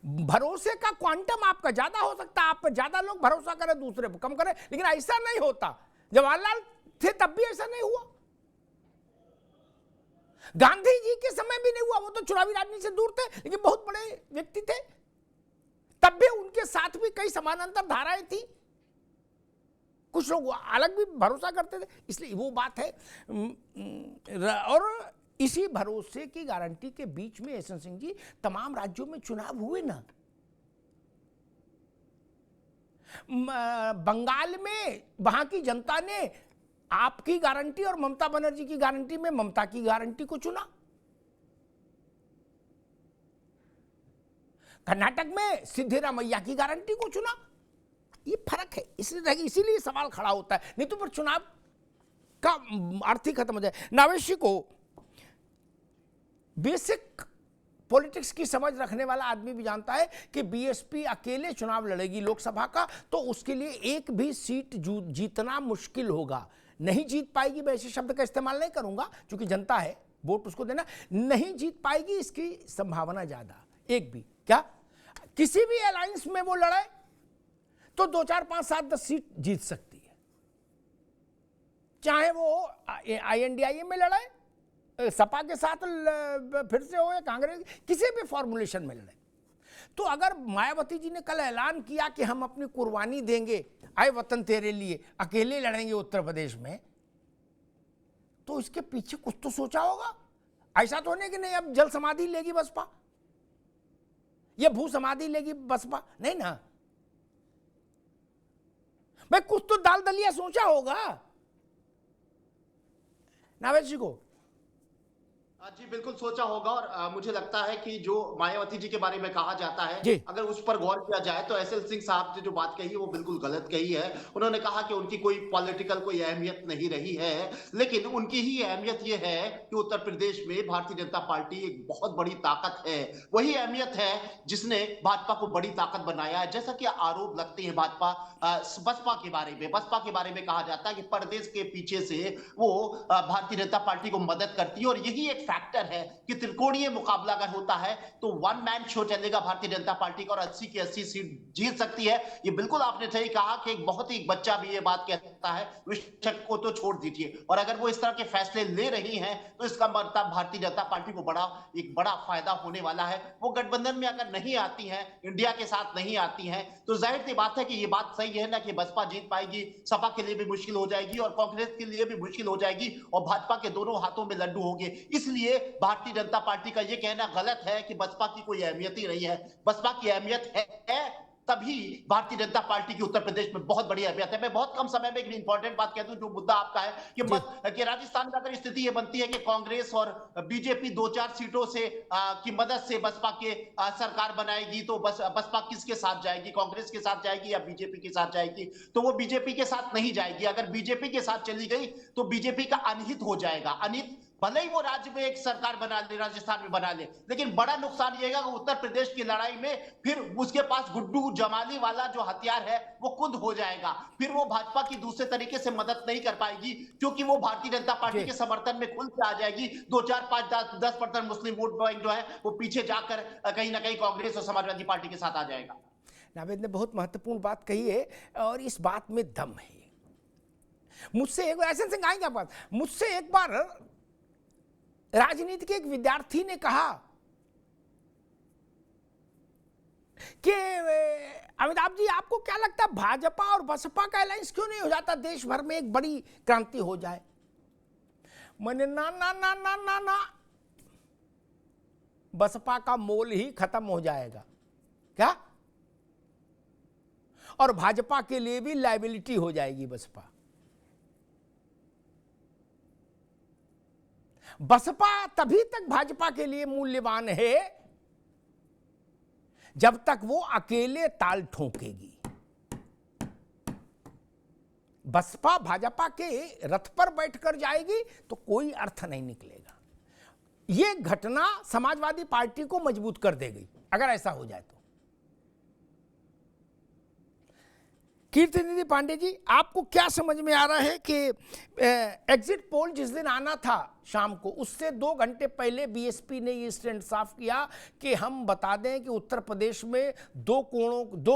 भरोसे का क्वांटम आपका ज्यादा हो सकता है, आप पे ज्यादा लोग भरोसा करें, दूसरे पे कम करें, लेकिन ऐसा नहीं होता। जवाहरलाल थे तब भी ऐसा नहीं हुआ, गांधी जी के समय भी नहीं हुआ, वो तो चुनावी राजनीति से दूर थे लेकिन बहुत बड़े व्यक्ति थे, तब भी उनके साथ भी कई समानांतर धाराएं थी, कुछ लोग अलग भी भरोसा करते थे। इसलिए वो बात है, और इसी भरोसे की गारंटी के बीच में एहसन सिंह जी तमाम राज्यों में चुनाव हुए ना। बंगाल में वहां की जनता ने आपकी गारंटी और ममता बनर्जी की गारंटी में ममता की गारंटी को चुना। कर्नाटक में सिद्धरामैया की गारंटी को चुना। ये फर्क है, इसीलिए सवाल खड़ा होता है, नहीं तो पर चुनाव का अर्थ ही खत्म हो जाए। नावेद शिकोह, बेसिक पॉलिटिक्स की समझ रखने वाला आदमी भी जानता है कि बीएसपी अकेले चुनाव लड़ेगी लोकसभा का, तो उसके लिए एक भी सीट जीतना मुश्किल होगा। नहीं जीत पाएगी, मैं ऐसे शब्द का इस्तेमाल नहीं करूंगा क्योंकि जनता है, वोट उसको देना, नहीं जीत पाएगी इसकी संभावना ज्यादा। एक भी क्या, किसी भी अलायंस में वो लड़े तो 2, 4, 5, 7, 10 सीट जीत सकती है, चाहे वो INDIA में लड़े, सपा के साथ फिर से हो या कांग्रेस, किसी भी फॉर्मुलेशन में लड़े। तो अगर मायावती जी ने कल ऐलान किया कि हम अपनी कुर्बानी देंगे, आए वतन तेरे लिए, अकेले लड़ेंगे उत्तर प्रदेश में, तो इसके पीछे कुछ तो सोचा होगा। ऐसा तो नहीं कि नहीं अब जल समाधि लेगी बसपा या भू समाधि लेगी बसपा, नहीं ना भाई, कुछ तो दाल दलिया सोचा होगा नावेद जी को। जी बिल्कुल सोचा होगा। और मुझे लगता है कि जो मायावती जी के बारे में कहा जाता है, अगर उस पर गौर किया जाए तो SL सिंह साहब ने जो बात कही वो बिल्कुल गलत कही है। उन्होंने कहा कि उनकी कोई पॉलिटिकल कोई अहमियत नहीं रही है, लेकिन उनकी ही अहमियत ये है कि उत्तर प्रदेश में भारतीय जनता पार्टी एक बहुत बड़ी ताकत है। वही अहमियत है जिसने भाजपा को बड़ी ताकत बनाया है। जैसा कि आरोप लगते हैं बसपा के बारे में कहा जाता है कि परदेश के पीछे से वो भारतीय जनता पार्टी को मदद करती है, और यही एक फैक्टर है कि त्रिकोणीय मुकाबला अगर होता है तो वन मैन शो चलेगा भारतीय जनता पार्टी का और 80 की 80 सीट जीत सकती है। ये बिल्कुल आपने सही कहा कि एक बहुत ही बच्चा भी ये बात कहता है, विषय को तो छोड़ दीजिए। और अगर वो इस तरह के फैसले ले रही हैं तो इसका मतलब भारतीय जनता पार्टी को एक बड़ा फायदा होने वाला है। वो गठबंधन में अगर नहीं आती है, इंडिया के साथ नहीं आती है, तो जाहिर सी बात है कि ये बात सही है ना कि बसपा जीत पाएगी, सपा के लिए भी मुश्किल हो जाएगी और कांग्रेस के लिए भी मुश्किल हो जाएगी, और भाजपा के दोनों हाथों में लड्डू होंगे। इसलिए भारतीय जनता पार्टी का यह कहना गलत है कि बसपा की कोई अहमियत ही नहीं है। बसपा की अहमियत है, तभी भारतीय जनता पार्टी की उत्तर प्रदेश में बहुत बड़ी अहमियत है। मैं बहुत कम समय में एक इंपॉर्टेंट बात कह दूं, जो मुद्दा आपका है कि राजस्थान में अगर स्थिति ये बनती है कि कांग्रेस और बीजेपी 2-4 सीटों से की मदद से बसपा के सरकार बनाएगी, तो बसपा किसके साथ जाएगी, कांग्रेस के साथ जाएगी या बीजेपी के साथ जाएगी? तो वो बीजेपी के साथ नहीं जाएगी। अगर बीजेपी के साथ चली गई तो बीजेपी का अनहित हो जाएगा। अनहित भले ही वो राज्य में एक सरकार बना ले, राजस्थान में बना ले, लेकिन बड़ा नुकसान ये है कि उत्तर प्रदेश की लड़ाई में फिर उसके पास गुड्डू जमाली वाला जो हथियार है वो कुंद हो जाएगा। फिर वो भाजपा की दूसरे तरीके से मदद नहीं कर पाएगी, क्योंकि वो भारतीय जनता पार्टी के समर्थन में खुल के आ जाएगी। 2, 4, 5, 10% मुस्लिम वोट बैंक जो है वो पीछे जाकर कहीं ना कहीं कांग्रेस और समाजवादी पार्टी के साथ आ जाएगा। नावेद ने बहुत महत्वपूर्ण बात कही है और इस बात में दम है। मुझसे एक SL सिंह आएंगे पास, मुझसे एक बार राजनीति के एक विद्यार्थी ने कहा कि अमिताभ जी आपको क्या लगता है भाजपा और बसपा का अलायंस क्यों नहीं हो जाता, देश भर में एक बड़ी क्रांति हो जाए? मैंने ना ना ना ना ना ना, बसपा का मोल ही खत्म हो जाएगा क्या, और भाजपा के लिए भी लायबिलिटी हो जाएगी बसपा। बसपा तभी तक भाजपा के लिए मूल्यवान है जब तक वो अकेले ताल ठोकेगी। बसपा भाजपा के रथ पर बैठकर जाएगी तो कोई अर्थ नहीं निकलेगा। ये घटना समाजवादी पार्टी को मजबूत कर देगी अगर ऐसा हो जाए तो। कीर्तिनिधि पांडे जी, आपको क्या समझ में आ रहा है कि एग्जिट पोल जिस दिन आना था शाम को, उससे 2 घंटे पहले बीएसपी ने ये स्टैंड साफ किया कि हम बता दें कि उत्तर प्रदेश में 2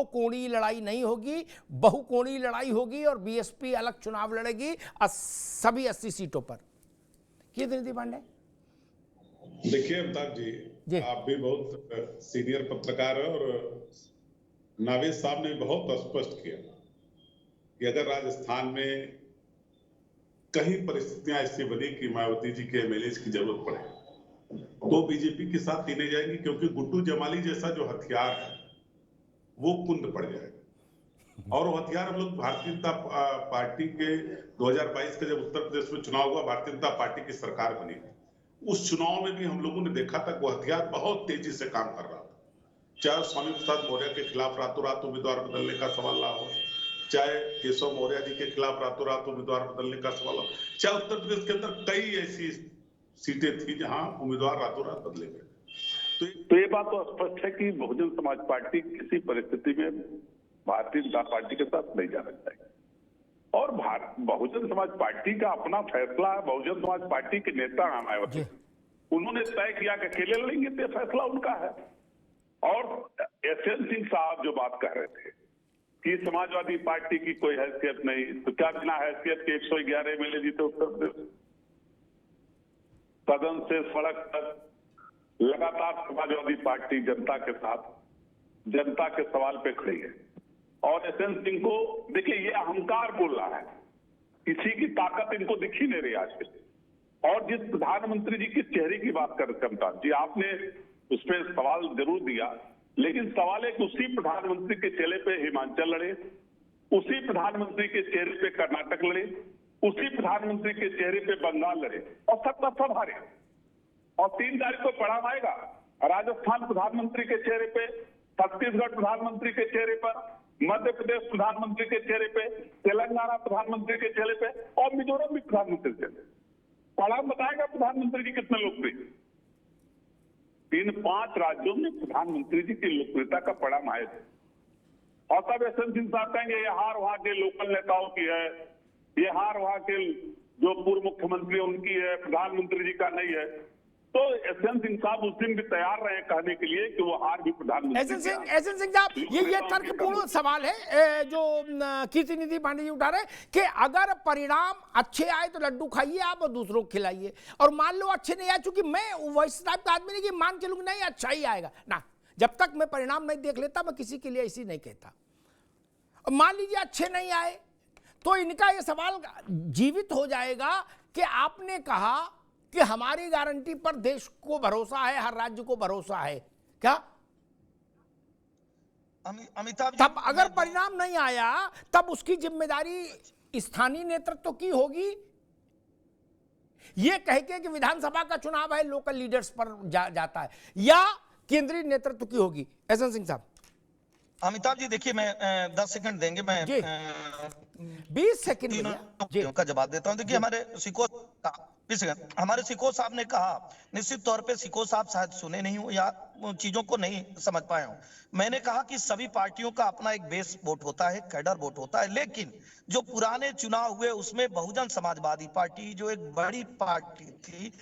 कोणीय लड़ाई नहीं होगी, बहुकोणीय लड़ाई होगी और बीएसपी अलग चुनाव लड़ेगी सभी 80 सीटों पर। कीर्तिनिधि पांडे देखिए अमिताभ जी, आप भी बहुत सीनियर पत्रकार है और नावेद साहब ने बहुत स्पष्ट किया कि अगर राजस्थान में कहीं परिस्थितियां ऐसी बनी कि मायावती जी के एमएलए की जरूरत पड़े तो बीजेपी के साथ गिने जाएंगे, क्योंकि गुड्डू जमाली जैसा जो हथियार है वो कुंद पड़ जाएगा। और वो हथियार हम लोग भारतीय जनता पार्टी के 2022 का जब उत्तर प्रदेश में चुनाव हुआ, भारतीय जनता पार्टी की सरकार बनी, उस चुनाव में भी हम लोगों ने देखा था वो हथियार बहुत तेजी से काम कर रहा था। चाहे स्वामी प्रसाद मौर्य के खिलाफ रातों रात उम्मीदवार बदलने का सवाल ना हो, चाहे केशव मौर्य जी के खिलाफ रातों रात उम्मीदवार बदलने का सवाल हो, चाहे उत्तर प्रदेश के अंदर कई ऐसी सीटें थी जहां उम्मीदवार रातों रात बदले गए। तो तो ये बात तो स्पष्ट है कि बहुजन समाज पार्टी किसी परिस्थिति में भारतीय जनता पार्टी के साथ नहीं जाना चाहिए। और बहुजन समाज पार्टी का अपना फैसला है। बहुजन समाज पार्टी के नेता मायावती उन्होंने तय किया कि अकेले लड़ेंगे, तो फैसला उनका है। और एसएन सिंह साहब जो बात कर रहे थे कि समाजवादी पार्टी की कोई हैसियत नहीं, तो क्या बिना हैसियत के 111 एमएलए जीते उत्तर प्रदेश? सदन से सड़क तक लगातार समाजवादी पार्टी जनता के साथ, जनता के सवाल पे खड़ी है। और एसएन सिंह को देखिए, ये अहंकार बोल रहा है, किसी की ताकत इनको दिख ही नहीं रही आज के। और जिस प्रधानमंत्री जी के चेहरे की बात कर कमता जी, आपने उस पर सवाल जरूर दिया, लेकिन सवाल है कि उसी प्रधानमंत्री के चेहरे पे हिमाचल लड़े, उसी प्रधानमंत्री के चेहरे पे कर्नाटक लड़े, उसी प्रधानमंत्री के चेहरे पे बंगाल लड़े और सब हारे। और 3 तारीख को परिणाम आएगा राजस्थान प्रधानमंत्री के चेहरे पे, छत्तीसगढ़ प्रधानमंत्री के चेहरे पर, मध्य प्रदेश प्रधानमंत्री के चेहरे पे, तेलंगाना प्रधानमंत्री के चेहरे पे और मिजोरम भी प्रधानमंत्री के चेहरे। परिणाम बताएगा प्रधानमंत्री जी कितने लोकप्रिय। इन 5 राज्यों में प्रधानमंत्री जी की लोकप्रियता का परिणाम आए थे। और तब एसएन सिंह साहब कहेंगे ये हार वहां के लोकल नेताओं की है, ये हार वहां के जो पूर्व मुख्यमंत्री उनकी है, प्रधानमंत्री जी का नहीं है। तो एसएन सिंह साहब उस दिन भी तैयार रहे कहने के लिए कि वो हार भी प्रधानमंत्री। एसएन सिंह साहब, ये तर्कपूर्ण सवाल है जो कीर्ति निधि पांडे जी उठा रहे कि अगर परिणाम अच्छे आए तो लड्डू खाइए आप और दूसरों को खिलाइए, और मान लो अच्छे नहीं आए, चूंकि मैं वैसे टाइप का आदमी नहीं कि मान के लूंगी नहीं अच्छा ही आएगा ना, जब तक मैं परिणाम नहीं देख लेता मैं किसी के लिए ऐसी नहीं कहता। मान लीजिए अच्छे नहीं आए तो इनका ये सवाल जीवित हो जाएगा कि आपने कहा कि हमारी गारंटी पर देश को भरोसा है, हर राज्य को भरोसा है। क्या अमिताभ, तब अगर परिणाम नहीं आया तब उसकी जिम्मेदारी स्थानीय नेतृत्व की होगी। ये कह के कि विधानसभा का चुनाव है लोकल लीडर्स पर जाता है, या केंद्रीय नेतृत्व की होगी। एसएन सिंह साहब। अमिताभ जी देखिए, मैं 10 सेकंड देंगे, मैं 20 सेकंड का जवाब देता हूं। देखिए हमारे सिको साहब ने कहा, निश्चित तौर पे सिको साहब शायद सुने नहीं हो या चीजों को नहीं समझ पाए हो। मैंने कहा कि सभी पार्टियों का अपना एक बेस वोट होता है, कैडर वोट होता है, लेकिन जो पुराने चुनाव हुए उसमें बहुजन समाजवादी पार्टी जो एक बड़ी पार्टी थी,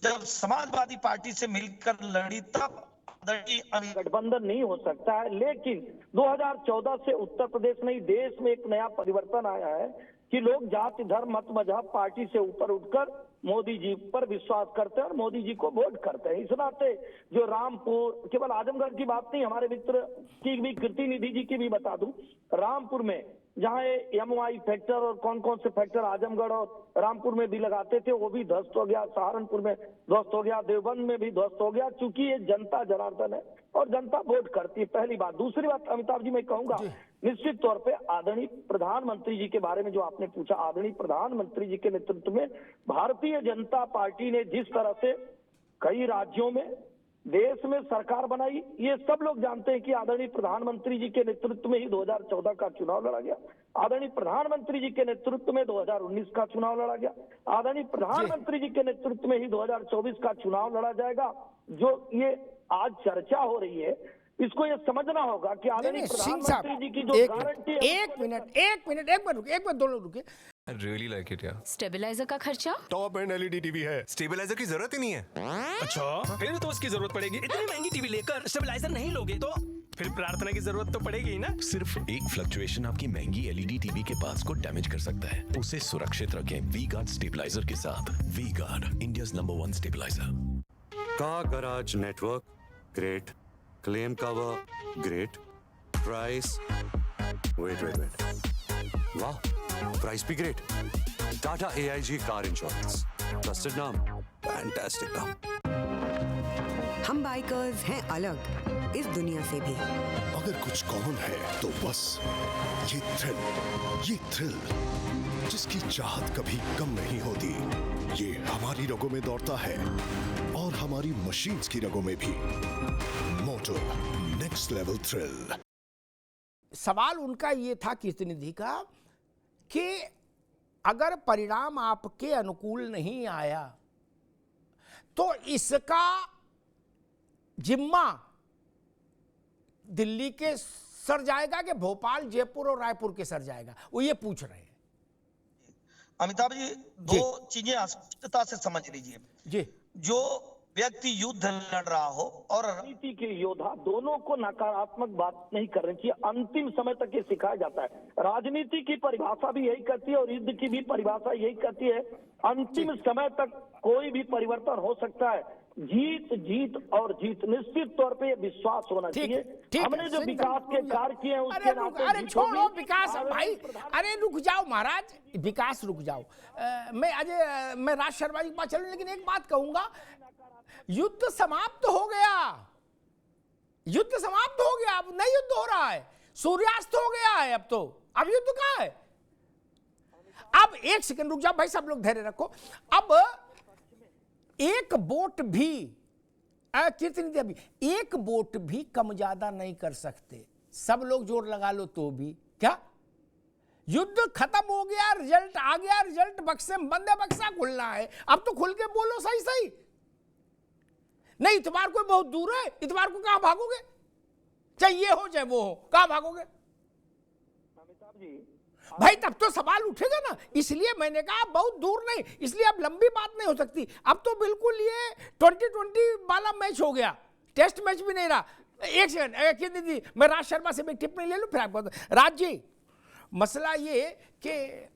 जब समाजवादी पार्टी से मिलकर लड़ी तब गठबंधन नहीं हो सकता है। लेकिन 2014 से उत्तर प्रदेश नहीं देश में एक नया परिवर्तन आया है कि लोग जाति धर्म मत मजहब पार्टी से ऊपर उठकर मोदी जी पर विश्वास करते हैं और मोदी जी को वोट करते हैं। इस नाते जो रामपुर, केवल आजमगढ़ की बात नहीं, हमारे मित्र की भी कीर्ति निधि जी की भी बता दूं, रामपुर में जहां एमवाई फैक्टर और कौन कौन से फैक्टर आजमगढ़ और रामपुर में भी लगाते थे, वो भी ध्वस्त हो गया, सहारनपुर में ध्वस्त हो गया, देवबंद में भी ध्वस्त हो गया, क्योंकि ये जनता जनार्दन है और जनता वोट करती है। पहली बात। दूसरी बात अमिताभ जी मैं कहूंगा, निश्चित तौर पे आदरणीय प्रधानमंत्री जी के बारे में जो आपने पूछा, आदरणीय प्रधानमंत्री जी के नेतृत्व में भारतीय जनता पार्टी ने जिस तरह से कई राज्यों में देश में सरकार बनाई, ये सब लोग जानते हैं कि आदरणीय प्रधानमंत्री जी के नेतृत्व में ही 2014 का चुनाव लड़ा गया, आदरणीय प्रधानमंत्री जी के नेतृत्व में 2019 का चुनाव लड़ा गया, आदरणीय प्रधानमंत्री जी के नेतृत्व में ही 2024 का चुनाव लड़ा जाएगा। जो ये आज चर्चा हो रही है, इसको ये समझना होगा कि आदरणीय प्रधानमंत्री जी की जो गारंटी है। एक मिनट दोनों रुके। I really like it, yeah. Stabiliser का खर्चा? टॉप एंड एलईडी टीवी है, स्टेबलाइजर की जरूरत ही नहीं है। अच्छा, फिर तो उसकी जरूरत पड़ेगी। इतनी महंगी टीवी लेकर स्टेबलाइजर नहीं लोगे तो फिर प्रार्थना की जरूरत तो पड़ेगी ही ना। सिर्फ एक फ्लक्चुएशन आपकी महंगी एलईडी टीवी के पार्ट्स को डैमेज कर सकता है। उसे सुरक्षित रखें वी गार्ड स्टेबलाइजर के साथ। V Guard, India's number 1 stabiliser. Car garage network great, claim cover great, price wait वाह, प्राइस भी great. Tata AIG car insurance, trusted नाम, फैंटास्टिक नाम। हम बाइकर्स हैं अलग इस दुनिया से भी। अगर कुछ कॉमन है तो बस ये थ्रिल जिसकी चाहत कभी कम नहीं होती। ये हमारी रगों में दौड़ता है और हमारी मशीन्स की रगों में भी। मोटो नेक्स्ट लेवल थ्रिल। सवाल उनका ये था कीर्ति निधि का कि अगर परिणाम आपके अनुकूल नहीं आया तो इसका जिम्मा दिल्ली के सर जाएगा कि भोपाल, जयपुर और रायपुर के सर जाएगा, वो ये पूछ रहे हैं। अमिताभ जी, दो चीजें स्पष्टता से समझ लीजिए जी। जो व्यक्ति युद्ध लड़ रहा हो और राजनीति के योद्धा, दोनों को नकारात्मक बात नहीं करनी चाहिए। अंतिम समय तक ये सिखाया जाता है। राजनीति की परिभाषा भी यही करती है और युद्ध की भी परिभाषा यही करती है। अंतिम समय तक कोई भी परिवर्तन हो सकता है। जीत जीत और जीत, निश्चित तौर पे विश्वास होना चाहिए। हमने जो विकास के कार्य किए हैं उसके नाते अरे छोड़ो विकास भाई, अरे रुक जाओ महाराज, विकास रुक जाओ। मैं राज शर्मा जी के पास चलूं, लेकिन एक बात कहूंगा, युद्ध समाप्त हो गया, युद्ध समाप्त हो गया, अब नहीं युद्ध हो रहा है, सूर्यास्त हो गया है अब तो, अब युद्ध कहां है? अब एक सेकंड रुक जाओ भाई, सब लोग धैर्य रखो। अब एक वोट भी कीर्तन अभी एक वोट भी कम ज्यादा नहीं कर सकते, सब लोग जोर लगा लो तो भी। क्या युद्ध खत्म हो गया, रिजल्ट आ गया, रिजल्ट बक्से में बंद है, बक्सा खुलना है, अब तो खुल के बोलो सही सही। नहीं, इतवार को बहुत दूर है, इतवार को कहां भागोगे? चाहे ये हो चाहे वो हो, कहां भागोगे भाई? तब तो सवाल उठेगा ना, इसलिए मैंने कहा बहुत दूर नहीं, इसलिए अब लंबी बात नहीं हो सकती। अब तो बिल्कुल ये 2020 वाला मैच हो गया, टेस्ट मैच भी नहीं रहा। एक सेकंड दीदी, मैं राज शर्मा से भी टिप्पणी ले लूं फिर आपको। राज जी, मसला ये कि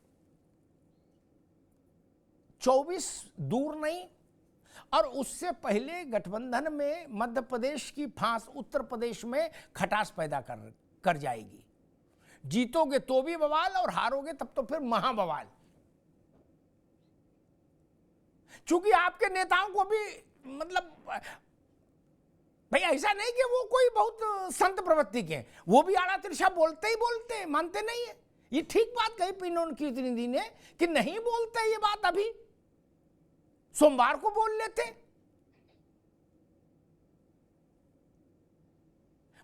24 दूर नहीं, और उससे पहले गठबंधन में मध्य प्रदेश की फांस उत्तर प्रदेश में खटास पैदा कर जाएगी। जीतोगे तो भी बवाल और हारोगे तब तो फिर महा बवाल। चूंकि आपके नेताओं को भी मतलब भाई ऐसा नहीं कि वो कोई बहुत संत प्रवृत्ति के हैं, वो भी आड़ा तिरछा बोलते ही बोलते हैं, मानते नहीं है। ये ठीक बात कही पिनोन कीर्तनिधि ने कि नहीं बोलते ये बात, अभी सोमवार को बोल लेते,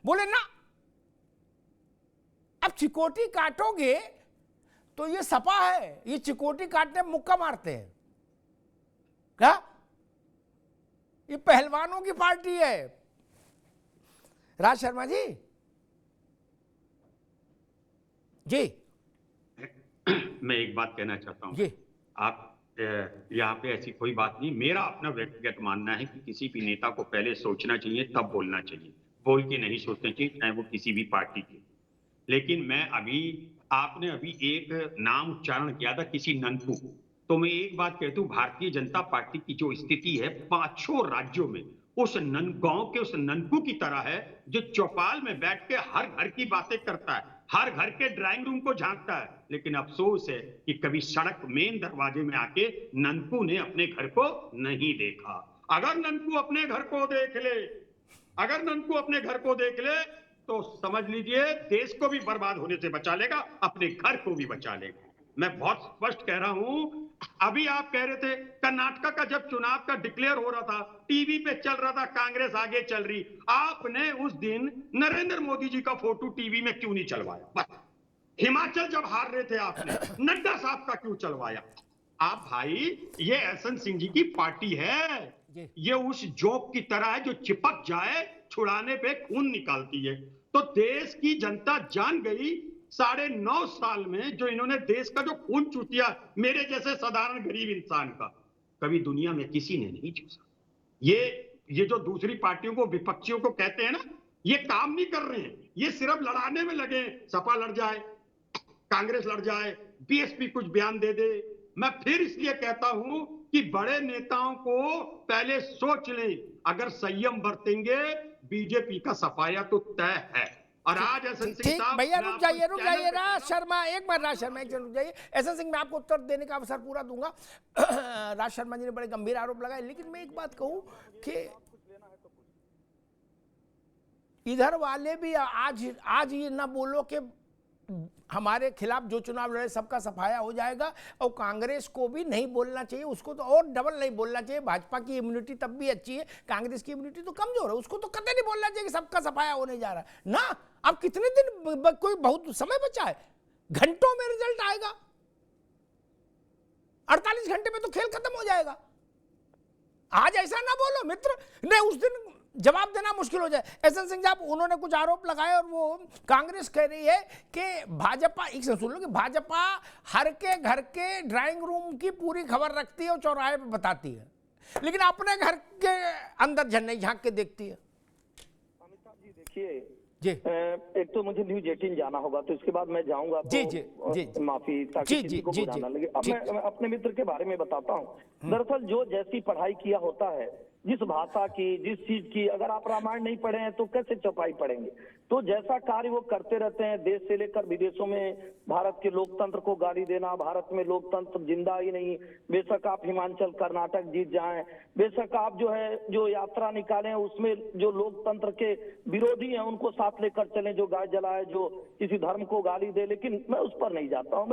बोले ना अब चिकोटी काटोगे तो ये सपा है, ये चिकोटी काटने में मुक्का मारते हैं। क्या ये पहलवानों की पार्टी है? राज शर्मा जी जी, मैं एक बात कहना चाहता हूं जी। आप यहाँ पे ऐसी कोई बात नहीं, मेरा अपना व्यक्तिगत मानना है कि किसी भी नेता को पहले सोचना चाहिए तब बोलना चाहिए, बोल के नहीं सोचना चाहिए, चाहे वो किसी भी पार्टी के। लेकिन मैं आपने अभी एक नाम उच्चारण किया था किसी ननकू, तो मैं एक बात कहता हूं, भारतीय जनता पार्टी की जो स्थिति है 5 राज्यों में उस गांव के उस ननकू की तरह है, जो चौपाल में बैठ के हर घर की बातें करता है, हर घर के ड्राइंग रूम को झांकता है। लेकिन अफसोस है कि कभी सड़क मेन दरवाजे में आके ननकू ने अपने घर को नहीं देखा। अगर ननकू अपने घर को देख ले, अगर ननकू अपने घर को देख ले तो समझ लीजिए देश को भी बर्बाद होने से बचा लेगा, अपने घर को भी बचा लेगा। मैं बहुत स्पष्ट कह रहा हूं। अभी आप कह रहे थे कर्नाटक का जब चुनाव का डिक्लेयर हो रहा था, टीवी पे चल रहा था कांग्रेस आगे चल रही, आपने उस दिन नरेंद्र मोदी जी का फोटो टीवी में क्यों नहीं चलवाया? बस हिमाचल जब हार रहे थे आपने नड्डा साहब का क्यों चलवाया? आप भाई, ये एहसन सिंह जी की पार्टी है, ये उस जोक की तरह है जो चिपक जाए छुड़ाने पे खून निकालती है। तो देश की जनता जान गई 9.5 साल में जो इन्होंने देश का जो खून चूतिया मेरे जैसे साधारण गरीब इंसान का, कभी दुनिया में किसी ने नहीं चूसा। ये जो दूसरी पार्टियों को, विपक्षियों को कहते हैं ना, ये काम नहीं कर रहे हैं, ये सिर्फ लड़ाने में लगे। सपा लड़ जाए, कांग्रेस लड़ जाए, बीएसपी कुछ बयान दे दे। मैं फिर इसलिए कहता हूं कि बड़े नेताओं को पहले सोच लें, अगर संयम बरतेंगे बीजेपी का सफाया तो तय है। और आज एहसन सिंह साहब, भैया रुक जाइए राज शर्मा, एक बार राज शर्मा एक रुक जाइए। एहसन सिंह, मैं आपको उत्तर देने का अवसर पूरा दूंगा। राज शर्मा जी ने बड़े गंभीर आरोप लगाए, लेकिन मैं एक बात कहूं कि इधर वाले भी आज ये ना बोलो कि हमारे खिलाफ जो चुनाव लड़े सबका सफाया हो जाएगा, और कांग्रेस को भी नहीं बोलना चाहिए, उसको तो और डबल नहीं बोलना चाहिए। भाजपा की इम्यूनिटी तब भी अच्छी है, कांग्रेस की इम्यूनिटी तो कमजोर है, उसको तो कतई नहीं बोलना चाहिए कि सबका सफाया होने जा रहा है ना। अब कितने दिन, कोई बहुत समय बचा है, घंटों में रिजल्ट आएगा, 48 घंटे में तो खेल खत्म हो जाएगा। आज ऐसा ना बोलो मित्र, नहीं उस दिन जवाब देना मुश्किल हो जाए। एहसन सिंह साहब, उन्होंने कुछ आरोप लगाए और वो कांग्रेस कह रही है कि भाजपा, एक से सुन लो, कि भाजपा हर के घर के ड्राइंग रूम की पूरी खबर रखती है और चौराहे पे बताती है, लेकिन अपने घर के अंदर झन्ने झांक के देखती है। अमिताभ जी देखिए जी, एक तो मुझे न्यूज 18 जाना होगा, तो इसके बाद मैं जाऊंगा, जी तो जी जी माफी, ताकि जी, किसी जी, को जी, बुरा जी, ना लगे। अब जी, मैं अपने मित्र के बारे में बताता हूँ। दरअसल जो जैसी पढ़ाई किया होता है, जिस भाषा की, जिस चीज की, अगर आप रामायण नहीं पढ़े हैं तो कैसे चौपाई पढ़ेंगे? तो जैसा कार्य वो करते रहते हैं, देश से लेकर विदेशों में भारत के लोकतंत्र को गाली देना, भारत में लोकतंत्र जिंदा ही नहीं, बेशक आप हिमाचल कर्नाटक जीत जाएं, बेशक आप जो यात्रा निकालें उसमें जो लोकतंत्र के विरोधी हैं उनको साथ लेकर चलें, जो गाय जलाए, जो किसी धर्म को गाली दे, लेकिन मैं उस पर नहीं जाता हूँ।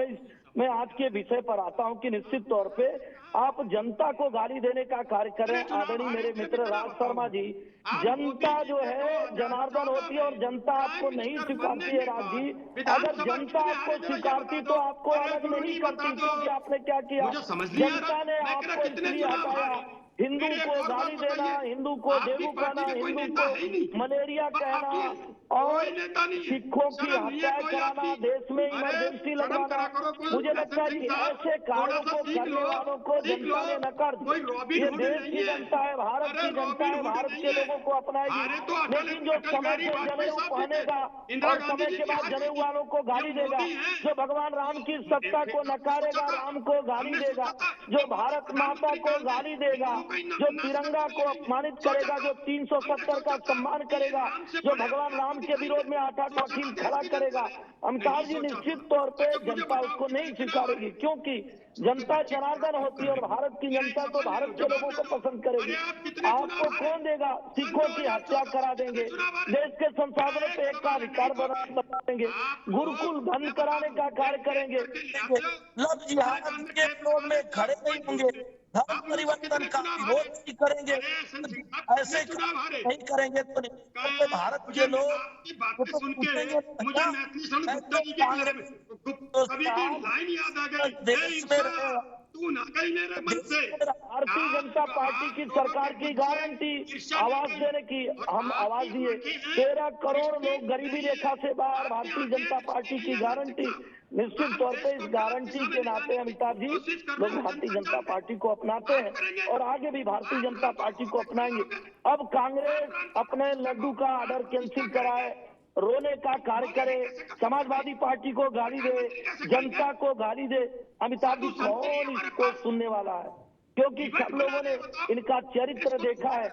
मैं आज के विषय पर आता हूँ कि निश्चित तौर पे आप जनता को गाली देने का कार्य कर रहे हैं। आदरणीय मेरे मित्र राज शर्मा जी, जनता जो है जनार्दन होती है और जनता आपको नहीं स्वीकारती है। राज जी, अगर जनता आपको स्वीकारती तो आपको अलग नहीं करती, क्योंकि आपने क्या किया? जनता ने आपको इसलिए हटाया, हिंदू को गाली देना, हिंदू को देवू कहना, हिंदू को मलेरिया कहना और सिखों की हत्या कराना, देश में इमरजेंसी लगवाना, मुझे लगता है कि ऐसे कार्यों को करने वालों को जनता ने नकार दिया। ये देश की जनता है, भारत की जनता है, भारत के लोगों को अपनाएगी, लेकिन जो समय से जनेऊ पहनेगा और समय के बाद जनेऊ वालों को गाली देगा, जो भगवान राम की सत्ता को नकारेगा, राम को गाली देगा, जो भारत माता को गाली देगा, जो तिरंगा को अपमानित करेगा, जो 370 का सम्मान करेगा, जो भगवान राम के विरोध में आटा वकील खड़ा करेगा, अमिताभ जी निश्चित तौर पे जनता उसको नहीं स्वीकारेगी, क्योंकि जनता जनार्दन होती है और भारत की जनता तो भारत के लोगों को पसंद करेगी। आपको कौन देगा? सिखों की हत्या करा देंगे, देश के संसाधनों पे एक का अधिकार बना देंगे, गुरुकुल बंद कराने का कार्य करेंगे, लव जिहाद के विरोध में खड़े नहीं होंगे, धर्म परिवर्तन का विरोध नहीं करेंगे, ऐसे नहीं करेंगे तो भारत के लोग तो पूछेंगे देश में भारतीय जनता पार्टी की सरकार की गारंटी आवाज देने की, हम आवाज दिए। 13 करोड़ लोग गरीबी रेखा से बाहर, भारतीय जनता पार्टी की गारंटी। निश्चित तौर पे इस गारंटी के नाते अमिताभ जी, लोग भारतीय जनता पार्टी को अपनाते हैं और आगे भी भारतीय जनता पार्टी को अपनाएंगे। अब कांग्रेस अपने लड्डू का ऑर्डर कैंसिल कराए, रोने का कार्य करे, समाजवादी पार्टी को गाली दे, जनता को गाली दे, अमिताभ जी कौन इसको सुनने वाला है? क्योंकि सब लोगों ने इनका चरित्र देखा है।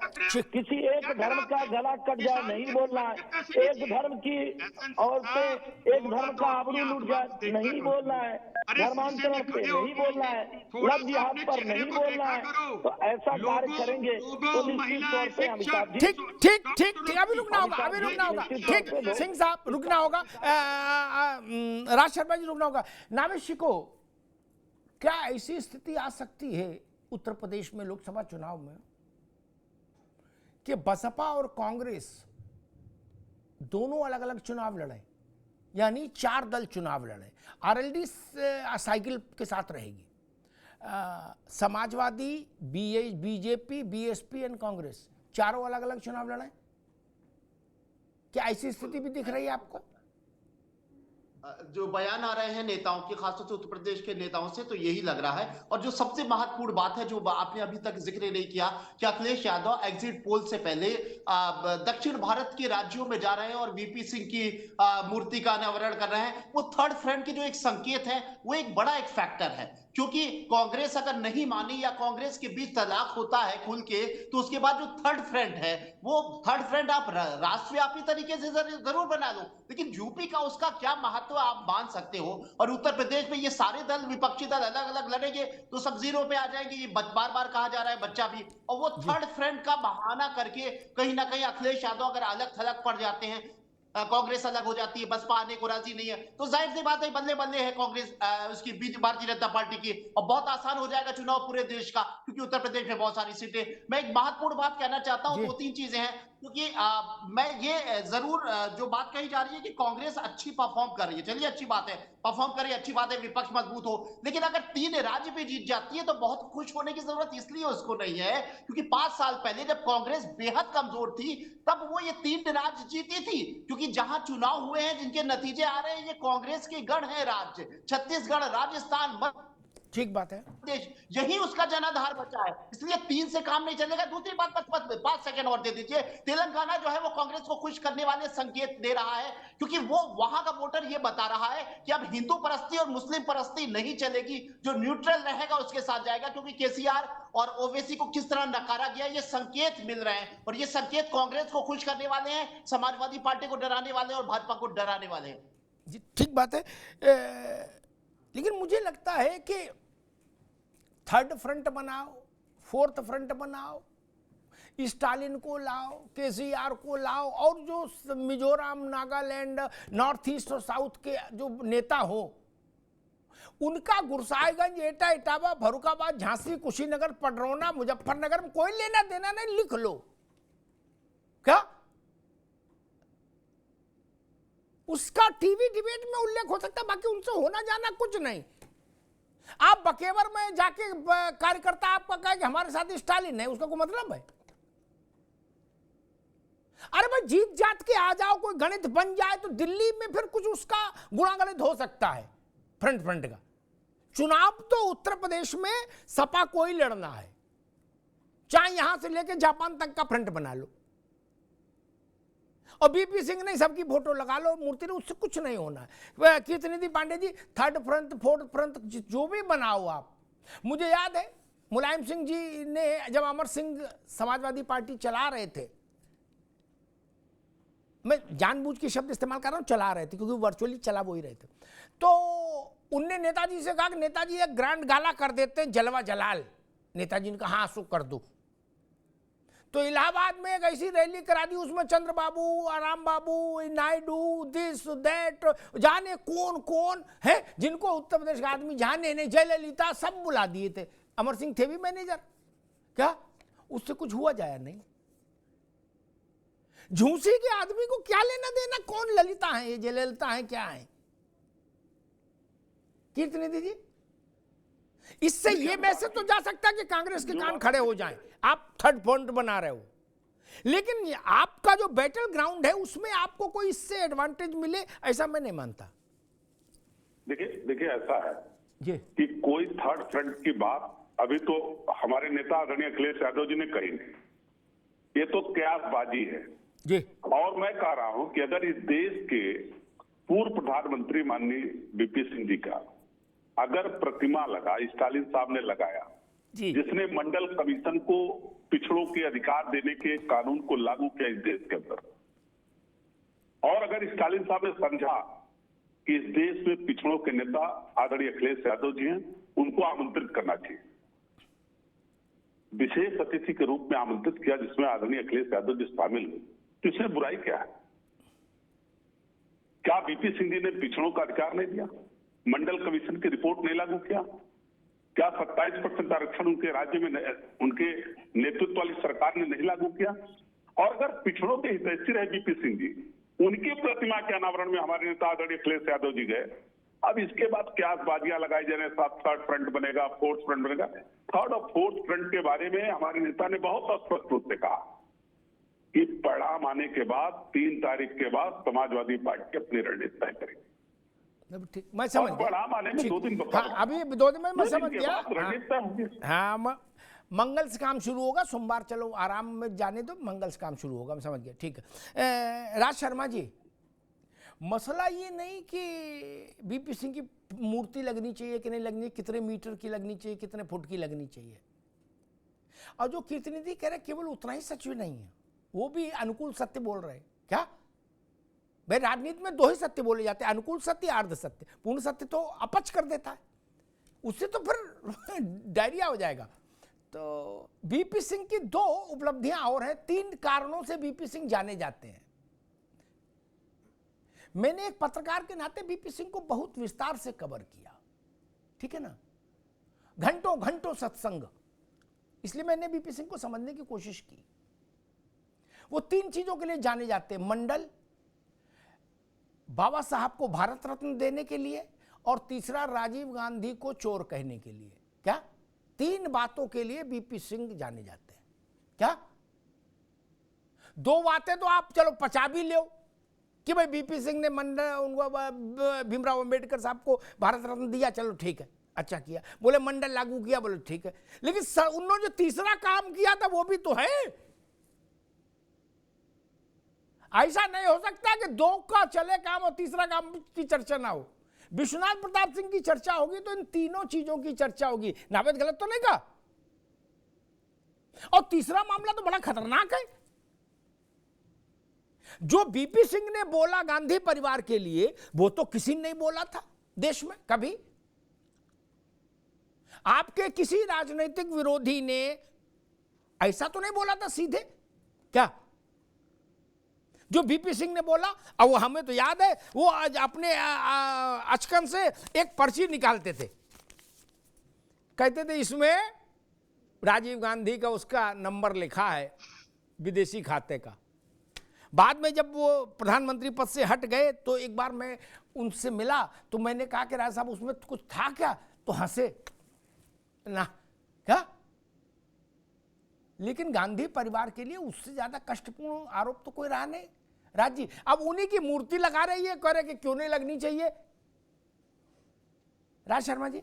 किसी एक धर्म का गला कट जाए नहीं बोलना है, एक धर्म की औरतें एक धर्म का आबरू लूट जाए नहीं बोलना है, धर्मांतरण पे नहीं बोलना है, लव जिहाद पर नहीं बोलना है। तो ऐसा कार्य करेंगे तो निश्चित तौर पे अमिताभ जी ठीक, अभी रुकना होगा, ठीक, सिंह साहब रुकना होगा, राज शर्मा जी रुकना होगा। नाविश को क्या ऐसी स्थिति आ सकती है उत्तर प्रदेश में लोकसभा चुनाव में कि बसपा और कांग्रेस दोनों अलग अलग चुनाव लड़े, यानी 4 दल चुनाव लड़े, आरएलडी साइकिल के साथ रहेगी, Samajwadi, BJP, BSP and Congress चारों अलग अलग चुनाव लड़े? क्या ऐसी स्थिति भी दिख रही है आपको? जो बयान आ रहे हैं नेताओं के, खासतौर से उत्तर प्रदेश के नेताओं से, तो यही लग रहा है। और जो सबसे महत्वपूर्ण बात है जो आपने अभी तक जिक्र नहीं किया, कि अखिलेश यादव एग्जिट पोल से पहले दक्षिण भारत के राज्यों में जा रहे हैं और वीपी सिंह की मूर्ति का अनावरण कर रहे हैं। वो थर्ड फ्रंट के जो एक संकेत है, वो एक बड़ा एक फैक्टर है, क्योंकि कांग्रेस अगर नहीं मानी या कांग्रेस के बीच तलाक होता है खुल के, तो उसके बाद जो थर्ड फ्रंट है, वो थर्ड फ्रंट आप राष्ट्रव्यापी तरीके से जरूर बना लो, लेकिन यूपी का उसका क्या महत्व आप मान सकते हो? और उत्तर प्रदेश में ये सारे दल, विपक्षी दल अलग अलग लड़ेंगे तो सब जीरो पे आ जाएंगे। ये बार बार कहा जा रहा है, बच्चा भी। और वो थर्ड फ्रंट का बहाना करके कहीं ना कहीं अखिलेश यादव अगर अलग थलग पड़ जाते हैं, कांग्रेस अलग हो जाती है, बसपा आने को राजी नहीं है, तो जाहिर सी बात है बल्ले बल्ले है कांग्रेस उसकी भारतीय जनता पार्टी की, और बहुत आसान हो जाएगा चुनाव पूरे देश का, क्योंकि उत्तर प्रदेश में बहुत सारी सीटें। मैं एक महत्वपूर्ण बात कहना चाहता हूं, 2-3 चीजें हैं। क्योंकि मैं ये जरूर जो बात कही जा रही है कि कांग्रेस अच्छी परफॉर्म कर रही है, चलिए अच्छी बात है, परफॉर्म करे, अच्छी बात है, विपक्ष मजबूत हो, लेकिन अगर 3 राज्य पे जीत जाती है तो बहुत खुश होने की जरूरत इसलिए उसको नहीं है क्योंकि 5 साल पहले जब कांग्रेस बेहद कमजोर थी तब वो ये 3 राज्य जीती थी, क्योंकि जहां चुनाव हुए हैं जिनके नतीजे आ रहे हैं ये कांग्रेस के गढ़ है राज्य, छत्तीसगढ़, राजस्थान, ठीक बात है, देश, यही उसका जनाधार बचा है, इसलिए 3 से काम नहीं चलेगा। दूसरी बात, 5 सेकंड और दे दीजिए, तेलंगाना जो है वो कांग्रेस को खुश करने वाले संकेत दे रहा है क्योंकि वो वहां का वोटर ये बता रहा है कि अब हिंदू परस्ती और मुस्लिम परस्ती नहीं चलेगी, जो न्यूट्रल रहेगा उसके साथ जाएगा, क्योंकि केसीआर और ओवैसी को किस तरह नकारा गया ये संकेत मिल रहे हैं और ये संकेत कांग्रेस को खुश करने वाले हैं, समाजवादी पार्टी को डराने वाले हैं और भाजपा को डराने वाले हैं। जी ठीक बात है, लेकिन मुझे लगता है कि थर्ड फ्रंट बनाओ, फोर्थ फ्रंट बनाओ, स्टालिन को लाओ, केसीआर को लाओ और जो मिजोरम, नागालैंड, नॉर्थ ईस्ट और साउथ के जो नेता हो उनका गुरसाईगंज, एटा, इटावा, फर्रुखाबाद, झांसी, कुशीनगर, पडरौना, मुजफ्फरनगर में कोई लेना देना नहीं, लिख लो। क्या उसका टीवी डिबेट में उल्लेख हो सकता है, बाकी उनसे होना जाना कुछ नहीं। आप बकेवर में जाके कार्यकर्ता आपका कहे कि हमारे साथ स्टालिन है, उसका कोई मतलब है? अरे भाई जीत जात के आ जाओ, कोई गणित बन जाए तो दिल्ली में फिर कुछ उसका गुणागणित हो सकता है फ्रंट का। चुनाव तो उत्तर प्रदेश में सपा को ही लड़ना है, चाहे यहां से लेके जापान तक का फ्रंट बना लो और बीपी सिंह ने सबकी फोटो लगा लो मूर्ति ने, उससे कुछ नहीं होना है। कीर्तिनिधि Pandey ji third front, fourth front जो भी बनाओ आप। मुझे याद है मुलायम सिंह जी ने जब अमर सिंह समाजवादी पार्टी चला रहे थे, मैं जानबूझ के शब्द इस्तेमाल कर रहा हूं, चला रहे थे क्योंकि वर्चुअली चला वो ही रहे थे, तो उनने नेताजी से कहा कि नेताजी एक ग्रैंड गाला कर देते हैं, जलवा जलाल। नेताजी ने कहा हाँ सो कर दो। तो इलाहाबाद में एक ऐसी रैली करा दी, उसमें चंद्रबाबू, आराम बाबू, नायडू, दिस दैट, जाने कौन कौन है जिनको उत्तर प्रदेश का आदमी जाने नहीं, जयललिता, सब बुला दिए थे। अमर सिंह थे भी मैनेजर, क्या उससे कुछ हुआ जाया नहीं। झूसी के आदमी को क्या लेना देना, कौन ललिता है, ये जयललिता है क्या है? कीर्तिनिधि जी, इससे ये मैसेज तो जा सकता है कि कांग्रेस के कान खड़े हो जाएं, आप थर्ड फ्रंट बना रहे हो, लेकिन आपका जो बैटल ग्राउंड है उसमें आपको कोई इससे एडवांटेज मिले ऐसा मैं नहीं मानता। देखिए ऐसा है जी कि कोई थर्ड फ्रंट की बात अभी तो हमारे नेता आदरणीय अखिलेश यादव जी ने कही नहीं, ये तो कयासबाजी है जी। और मैं कह रहा हूं कि अगर इस देश के पूर्व प्रधानमंत्री माननीय बीपी सिंह जी का अगर प्रतिमा लगा, स्टालिन साहब ने लगाया, जिसने मंडल कमीशन को पिछड़ों के अधिकार देने के कानून को लागू किया इस देश के अंदर, और अगर स्टालिन साहब ने समझा कि इस देश में पिछड़ों के नेता आदरणीय अखिलेश यादव जी हैं, उनको आमंत्रित करना चाहिए, विशेष अतिथि के रूप में आमंत्रित किया जिसमें आदरणीय अखिलेश यादव जी शामिल हुए, तो इसमें बुराई क्या है? क्या बीपी सिंह जी ने पिछड़ों का अधिकार नहीं दिया? मंडल कमीशन की रिपोर्ट नहीं लागू किया? क्या 27% आरक्षण उनके राज्य में उनके नेतृत्व वाली सरकार ने नहीं लागू किया? और अगर पिछड़ों के हितैषी रहे बीपी सिंह जी, उनकी प्रतिमा के अनावरण में हमारे नेता आदरणीय अखिलेश यादव जी गए, अब इसके बाद क्या बाजियां लगाई जा रही है, थर्ड फ्रंट बनेगा, फोर्थ फ्रंट बनेगा। थर्ड और फोर्थ फ्रंट के बारे में हमारे नेता ने बहुत स्पष्ट रूप से कहा कि परिणाम आने के बाद 3 तारीख के बाद समाजवादी पार्टी अपनी रणनीति तय करेगी। ठीक, मैं समझ गया। हाँ, अभी 2 दिन में मैं समझ गया। हाँ, मंगल से काम शुरू होगा, सोमवार चलो आराम में जाने दो, मंगल से काम शुरू होगा, मैं समझ गया। ठीक है राज शर्मा जी, मसला ये नहीं कि बीपी सिंह की मूर्ति लगनी चाहिए कि नहीं लगनी, कितने मीटर की लगनी चाहिए, कितने फुट की लगनी चाहिए, और जो कीर्तिनिधि कह रहे केवल उतना ही सच भी नहीं है, वो भी अनुकूल सत्य बोल रहे हैं। क्या भाई, राजनीति में 2 ही सत्य बोले जाते हैं, अनुकूल सत्य, अर्ध सत्य। पूर्ण सत्य तो अपच कर देता है, उससे तो फिर डायरिया हो जाएगा। तो बीपी सिंह की 2 उपलब्धियां और हैं, 3 कारणों से बीपी सिंह जाने जाते हैं। मैंने एक पत्रकार के नाते बीपी सिंह को बहुत विस्तार से कवर किया, ठीक है ना, घंटों घंटों सत्संग, इसलिए मैंने बीपी सिंह को समझने की कोशिश की। वो 3 चीजों के लिए जाने जाते हैं, मंडल, बाबा साहब को भारत रत्न देने के लिए, और तीसरा राजीव गांधी को चोर कहने के लिए। क्या? 3 बातों के लिए बीपी सिंह जाने जाते हैं। क्या? 2 बातें तो आप चलो पचा भी लो कि भाई बीपी सिंह ने मंडल, उनको भीमराव अंबेडकर साहब को भारत रत्न दिया, चलो ठीक है, अच्छा किया। बोले मंडल लागू किया, बोले ठीक है। लेकिन उन्होंने जो तीसरा काम किया था वो भी तो है। ऐसा नहीं हो सकता कि 2 का चले काम और तीसरा काम की चर्चा ना हो। विश्वनाथ प्रताप सिंह की चर्चा होगी तो इन तीनों चीजों की चर्चा होगी। नावेद गलत तो नहीं कहा? और तीसरा मामला तो बड़ा खतरनाक है। जो बीपी सिंह ने बोला गांधी परिवार के लिए, वो तो किसी ने नहीं बोला था देश में कभी। आपके किसी राजनीतिक विरोधी ने ऐसा तो नहीं बोला था सीधे। क्या? जो बीपी सिंह ने बोला, और वो हमें तो याद है, वो अपने अचकन से एक पर्ची निकालते थे, कहते थे इसमें राजीव गांधी का उसका नंबर लिखा है विदेशी खाते का। बाद में जब वो प्रधानमंत्री पद से हट गए तो एक बार मैं उनसे मिला तो मैंने कहा कि राज साहब उसमें कुछ था क्या? तो हंसे ना। क्या? लेकिन गांधी परिवार के लिए उससे ज्यादा कष्टपूर्ण आरोप तो कोई रहा नहीं। राज जी, अब उन्हीं की मूर्ति लगा रही है, कह रहे कि क्यों नहीं लगनी चाहिए। राज शर्मा जी,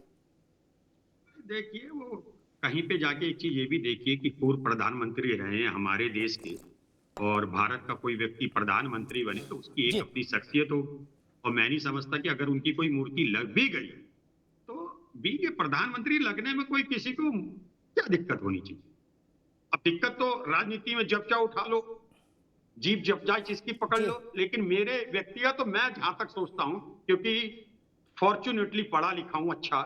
देखिए, वो कहीं पे जाके एक चीज ये भी देखिए कि पूर्व प्रधानमंत्री रहे हैं हमारे देश के, और भारत का कोई व्यक्ति प्रधानमंत्री बने तो उसकी एक अपनी शख्सियत हो, और मैं नहीं समझता कि अगर उनकी कोई मूर्ति लग भी गई तो बी के प्रधानमंत्री लगने में कोई किसी को क्या दिक्कत होनी चाहिए। अब दिक्कत तो राजनीति में जब चाहो उठा लो, जीप जब जाए जिसकी पकड़ लो। लेकिन मेरे व्यक्तिगत तो मैं जहां तक सोचता हूं, क्योंकि फॉर्चुनेटली पढ़ा लिखा हूं अच्छा,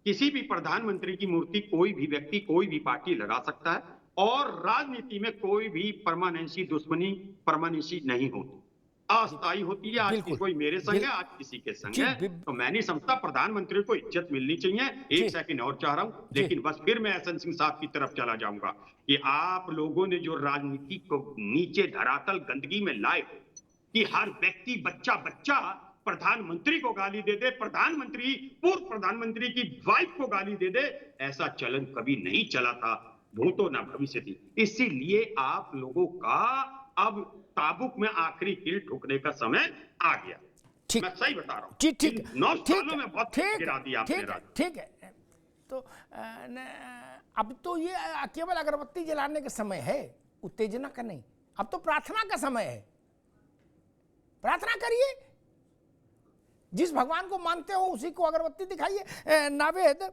किसी भी प्रधानमंत्री की मूर्ति कोई भी व्यक्ति, कोई भी पार्टी लगा सकता है, और राजनीति में कोई भी परमानेंसी दुश्मनी परमानेंसी नहीं होती, अस्थायी होती है। आज की कोई मेरे संग है, आज किसी के संग है, तो मैं नहीं समझता। प्रधानमंत्री को इज्जत मिलनी चाहिए। एक सेकंड और चाह रहा हूं, लेकिन बस फिर मैं एहसन सिंह साहब की तरफ चला जाऊंगा कि आप लोगों ने जो राजनीति को नीचे धरातल गंदगी में लाए कि हर व्यक्ति बच्चा बच्चा प्रधानमंत्री को गाली दे दे, प्रधानमंत्री पूर्व प्रधानमंत्री की वाइफ को गाली दे दे, ऐसा चलन कभी नहीं चला था, भूतो न भविष्य थी। इसीलिए आप लोगों का अब ताबुक में आखिरी कील ठोकने का समय आ गया। मैं सही बता रहा हूँ। ठीक 9 सालों में बहुत गिरा दिया आपने। ठीक है, तो अब तो ये केवल अगरबत्ती जलाने का समय है, उत्तेजना का नहीं। अब तो प्रार्थना का समय है। प्रार्थना करिए, जिस भगवान को मानते हो उसी को अगरबत्ती दिखाइए। नावेद,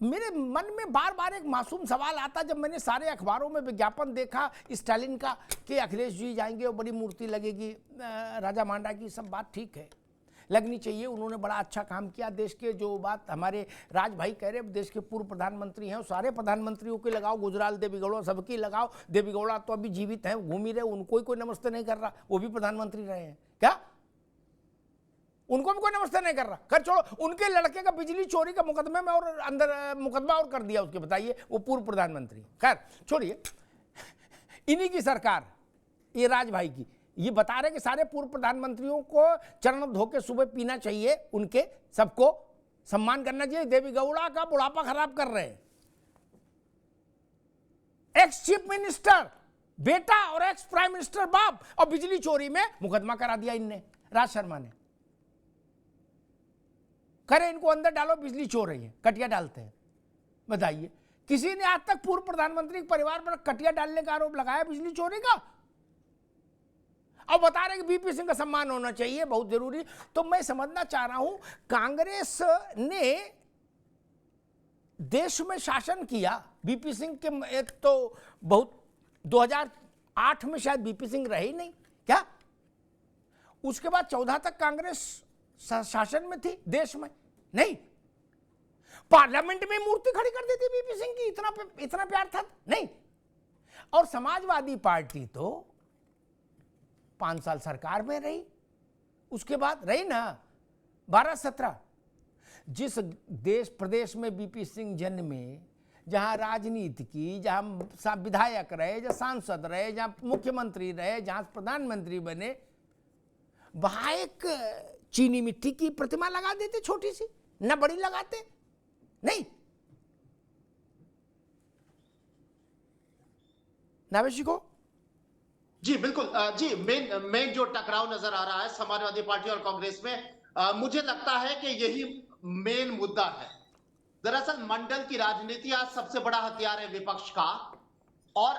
मेरे मन में बार बार एक मासूम सवाल आता जब मैंने सारे अखबारों में विज्ञापन देखा स्टालिन का कि अखिलेश जी जाएंगे और बड़ी मूर्ति लगेगी राजा मांडा की। सब बात ठीक है, लगनी चाहिए, उन्होंने बड़ा अच्छा काम किया। देश के जो बात हमारे राज भाई कह रहे, देश के पूर्व प्रधानमंत्री हैं, सारे प्रधानमंत्रियों की लगाओ, गुजराल देवीगौड़ा सबकी लगाओ। देवीगौड़ा तो अभी जीवित हैं, घूम ही रहे, उनको ही कोई नमस्ते नहीं कर रहा, वो भी प्रधानमंत्री रहे हैं। क्या उनको भी कोई नमस्ते नहीं कर रहा? कर छोड़ो, उनके लड़के का बिजली चोरी का मुकदमे में और अंदर मुकदमा और कर दिया उसके, बताइए, वो पूर्व प्रधानमंत्री। खैर छोड़िए, इन्हीं की सरकार, ये राज भाई की, ये बता रहे कि सारे पूर्व प्रधानमंत्रियों को चरण धो के सुबह पीना चाहिए, उनके सबको सम्मान करना चाहिए। देवीगौड़ा का बुढ़ापा खराब कर रहे हैं। एक्स चीफ मिनिस्टर बेटा और एक्स प्राइम मिनिस्टर बाप, और बिजली चोरी में मुकदमा करा दिया इनने, राज शर्मा ने। करे इनको अंदर डालो, बिजली चोर रही है, कटिया डालते हैं। बताइए, किसी ने आज तक पूर्व प्रधानमंत्री के परिवार पर कटिया डालने का आरोप लगाया बिजली चोरी का? अब बता रहे कि बीपी सिंह का सम्मान होना चाहिए, बहुत जरूरी। तो मैं समझना चाह रहा हूं, कांग्रेस ने देश में शासन किया। बीपी सिंह के एक तो बहुत 2008 में शायद बीपी सिंह रहे ही नहीं क्या? उसके बाद 14 तक कांग्रेस शासन में थी देश में, नहीं पार्लियामेंट में मूर्ति खड़ी कर देती बीपी सिंह की, इतना प्यार था नहीं। और समाजवादी पार्टी तो 5 साल सरकार में रही, उसके बाद रही ना 12-17। जिस देश प्रदेश में बीपी सिंह जन्मे, जहां राजनीति की, जहां विधायक रहे, जहां सांसद रहे, जहां मुख्यमंत्री रहे, जहां प्रधानमंत्री बने, वहां एक चीनी मिट्टी की प्रतिमा लगा देते छोटी सी, न बड़ी लगाते नहीं। नावेशी को जी बिल्कुल जी, मेन जो टकराव नजर आ रहा है समाजवादी पार्टी और कांग्रेस में, मुझे लगता है कि यही मेन मुद्दा है। दरअसल मंडल की राजनीति आज सबसे बड़ा हथियार है विपक्ष का, और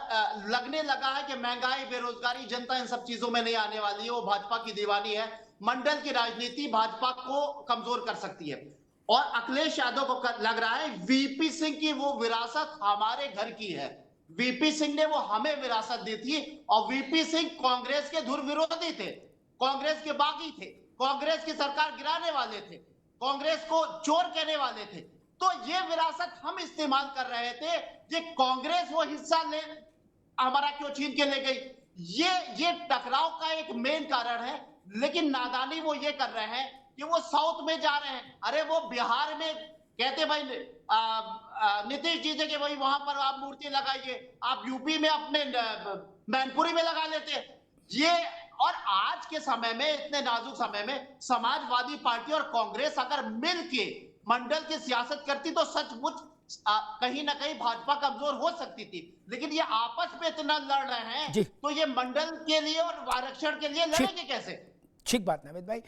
लगने लगा है कि महंगाई, बेरोजगारी, जनता इन सब चीजों में नहीं आने वाली है, वो भाजपा की दीवानी है। मंडल की राजनीति भाजपा को कमजोर कर सकती है, और अखिलेश यादव को लग रहा है वीपी सिंह की वो विरासत हमारे घर की है। वीपी सिंह ने वो हमें विरासत दी थी, और वीपी सिंह कांग्रेस के धुर विरोधी थे, कांग्रेस के बागी थे, कांग्रेस की सरकार गिराने वाले थे, कांग्रेस को चोर कहने वाले थे। तो ये विरासत हम इस्तेमाल कर रहे थे, ये कांग्रेस वो हिस्सा ले हमारा क्यों छीन के ले गई। ये टकराव का एक मेन कारण है। लेकिन नादानी वो ये कर रहे हैं कि वो साउथ में जा रहे हैं। अरे वो बिहार में कहते भाई नीतीश जी के भाई वहां पर आप मूर्ति लगाइए, आप यूपी में अपने मैनपुरी में लगा लेते ये। और आज के समय में, इतने नाजुक समय में, समाजवादी पार्टी और कांग्रेस अगर मिलके मंडल की सियासत करती तो सचमुच कहीं ना कहीं भाजपा कमजोर हो सकती थी। लेकिन ये आपस में इतना लड़ रहे हैं, तो ये मंडल के लिए और आरक्षण के लिए लड़ेंगे कैसे? ठीक बात नावेद भाई।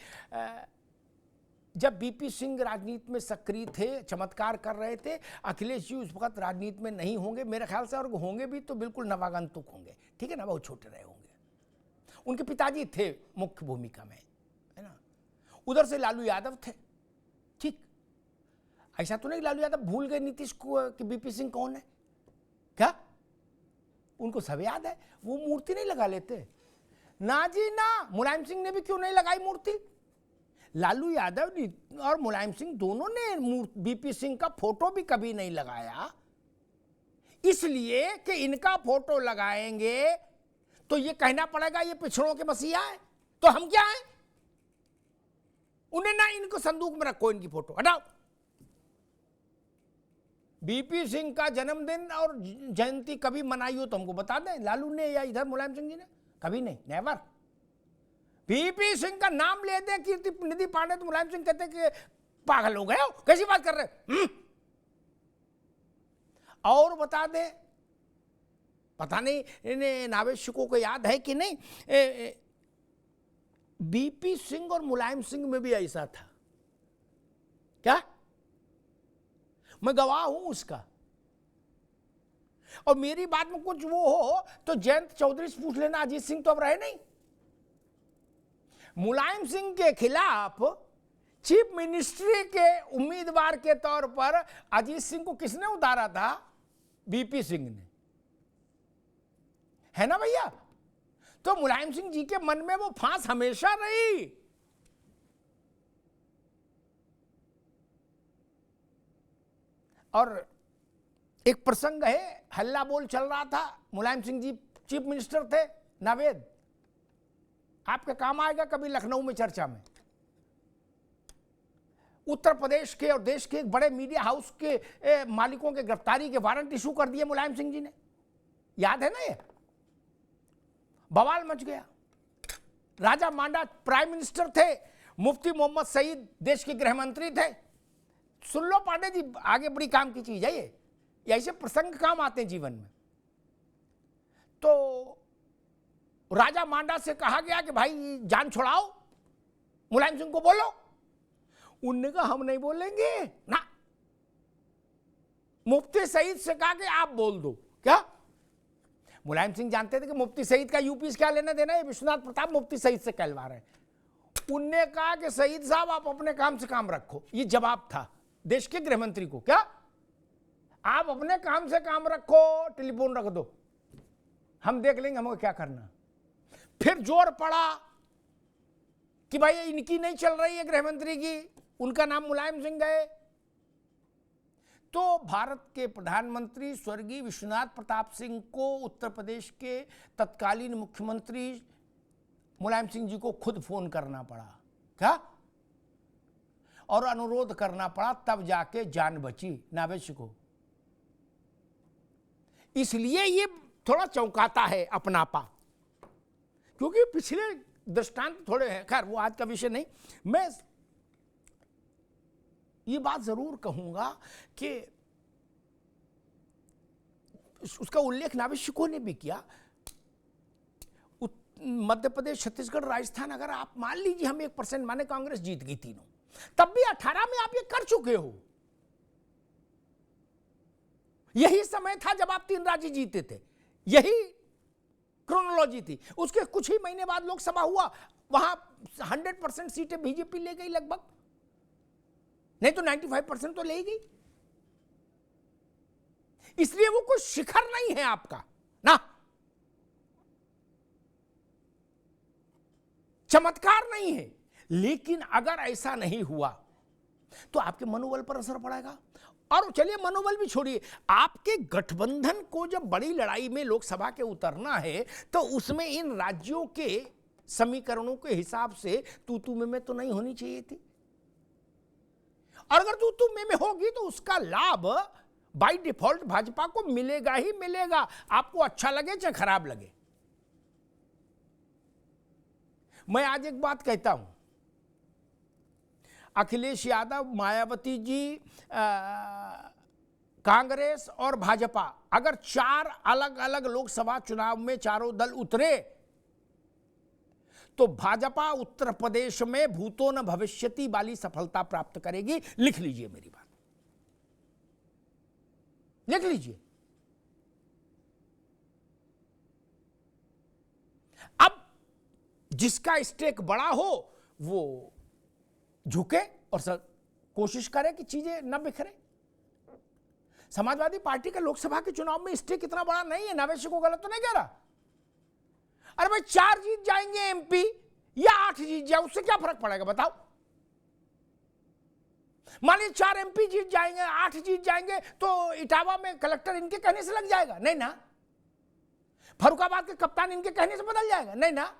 जब बीपी सिंह राजनीति में सक्रिय थे, चमत्कार कर रहे थे, अखिलेश जी उस वक्त राजनीति में नहीं होंगे मेरे ख्याल से, और होंगे भी तो बिल्कुल नवागंतुक होंगे, ठीक है ना, बहुत छोटे रहे होंगे। उनके पिताजी थे मुख्य भूमिका में, है ना। उधर से लालू यादव थे, ठीक। ऐसा तो नहीं लालू यादव भूल गए नीतीश को कि बीपी सिंह कौन है, क्या उनको सब याद है। वो मूर्ति नहीं लगा लेते ना जी ना। मुलायम सिंह ने भी क्यों नहीं लगाई मूर्ति? लालू यादव और मुलायम सिंह दोनों ने बीपी सिंह का फोटो भी कभी नहीं लगाया, इसलिए कि इनका फोटो लगाएंगे तो ये कहना पड़ेगा ये पिछड़ों के मसीहा है, तो हम क्या हैं? उन्हें ना इनको संदूक में रखो, इनकी फोटो हटाओ। बीपी सिंह का जन्मदिन और जयंती कभी मनाई हो तो हमको बता दें, लालू ने या इधर मुलायम सिंह जी ने, कभी नहीं, नेवर। बीपी सिंह का नाम ले दे कीर्ति निधि पांडे तो मुलायम सिंह कहते कि पागल हो गए हो, कैसी बात कर रहे? और बता दे, पता नहीं इन्हें नावेशिकों को याद है कि नहीं, बीपी सिंह और मुलायम सिंह में भी ऐसा था क्या? मैं गवाह हूं उसका। और मेरी बात में कुछ वो हो तो जयंत चौधरी से पूछ लेना, अजीत सिंह तो अब रहे नहीं। मुलायम सिंह के खिलाफ चीफ मिनिस्ट्री के उम्मीदवार के तौर पर अजीत सिंह को किसने उतारा था? बीपी सिंह ने, है ना भैया। तो मुलायम सिंह जी के मन में वो फांस हमेशा रही। और एक प्रसंग है, हल्ला बोल चल रहा था, मुलायम सिंह जी चीफ मिनिस्टर थे, नावेद आपके काम आएगा कभी लखनऊ में चर्चा में। उत्तर प्रदेश के और देश के एक बड़े मीडिया हाउस के मालिकों के गिरफ्तारी के वारंट इशू कर दिए मुलायम सिंह जी ने, याद है ना? ये बवाल मच गया। राजा मांडा प्राइम मिनिस्टर थे, मुफ्ती मोहम्मद सईद देश के गृह मंत्री थे। सुन लो पांडे जी, आगे बड़ी काम की चीज है ये, ऐसे प्रसंग काम आते हैं जीवन में। तो राजा मांडा से कहा गया कि भाई जान छुड़ाओ, मुलायम सिंह को बोलो। उनने कहा हम नहीं बोलेंगे ना। मुफ्ती सईद से कहा कि आप बोल दो। क्या? मुलायम सिंह जानते थे कि मुफ्ती सईद का यूपी से क्या लेना देना है, विश्वनाथ प्रताप मुफ्ती सईद से कहलवा रहे हैं। उनने कहा कि सईद साहब आप अपने काम से काम रखो। ये जवाब था देश के गृह मंत्री को। क्या? आप अपने काम से काम रखो, टेलीफोन रख दो, हम देख लेंगे हमें क्या करना। फिर जोर पड़ा कि भाई इनकी नहीं चल रही है गृह मंत्री की, उनका नाम मुलायम सिंह है। तो भारत के प्रधानमंत्री स्वर्गीय विश्वनाथ प्रताप सिंह को उत्तर प्रदेश के तत्कालीन मुख्यमंत्री मुलायम सिंह जी को खुद फोन करना पड़ा। क्या? और अनुरोध करना पड़ा, तब जाके जान बची नावेश को। इसलिए ये थोड़ा चौंकाता है अपनापा, क्योंकि पिछले दृष्टांत थोड़े हैं। खैर वो आज का विषय नहीं। मैं ये बात जरूर कहूंगा कि उसका उल्लेख नाविशिकों ने भी किया। मध्य प्रदेश, छत्तीसगढ़, राजस्थान, अगर आप मान लीजिए हम 1% माने कांग्रेस जीत गई तीनों, तब भी 18 में आप ये कर चुके हो। यही समय था जब आप 3 राज्य जीते थे, यही क्रोनोलॉजी थी। उसके कुछ ही महीने बाद लोकसभा हुआ, वहां 100% सीटें बीजेपी ले गई लगभग, नहीं तो 95% तो ले गई। इसलिए वो कोई शिखर नहीं है आपका ना, चमत्कार नहीं है। लेकिन अगर ऐसा नहीं हुआ तो आपके मनोबल पर असर पड़ेगा। और चलिए मनोबल भी छोड़िए, आपके गठबंधन को जब बड़ी लड़ाई में लोकसभा के उतरना है तो उसमें इन राज्यों के समीकरणों के हिसाब से तू में तो नहीं होनी चाहिए थी। और अगर तू में होगी तो उसका लाभ बाय डिफॉल्ट भाजपा को मिलेगा ही मिलेगा, आपको अच्छा लगे चाहे खराब लगे। मैं आज एक बात कहता हूं, अखिलेश यादव, मायावती जी, कांग्रेस और भाजपा अगर 4 अलग अलग लोकसभा चुनाव में चारों दल उतरे तो भाजपा उत्तर प्रदेश में भूतो न भविष्यति वाली सफलता प्राप्त करेगी। लिख लीजिए मेरी बात, लिख लीजिए। अब जिसका स्टेक बड़ा हो वो झुके और कोशिश करे कि चीजें न बिखरे। समाजवादी पार्टी का लोकसभा के चुनाव में स्टेक इतना बड़ा नहीं है। नावेशी को गलत तो नहीं कह रहा। अरे भाई 4 जीत जाएंगे एमपी या 8 जीत जाए, उससे क्या फर्क पड़ेगा बताओ। मान लीजिए 4 एमपी जीत जाएंगे, 8 जीत जाएंगे तो इटावा में कलेक्टर इनके कहने से लग जाएगा? नहीं ना। फर्रुखाबाद के कप्तान इनके कहने से बदल जाएगा? नहीं ना।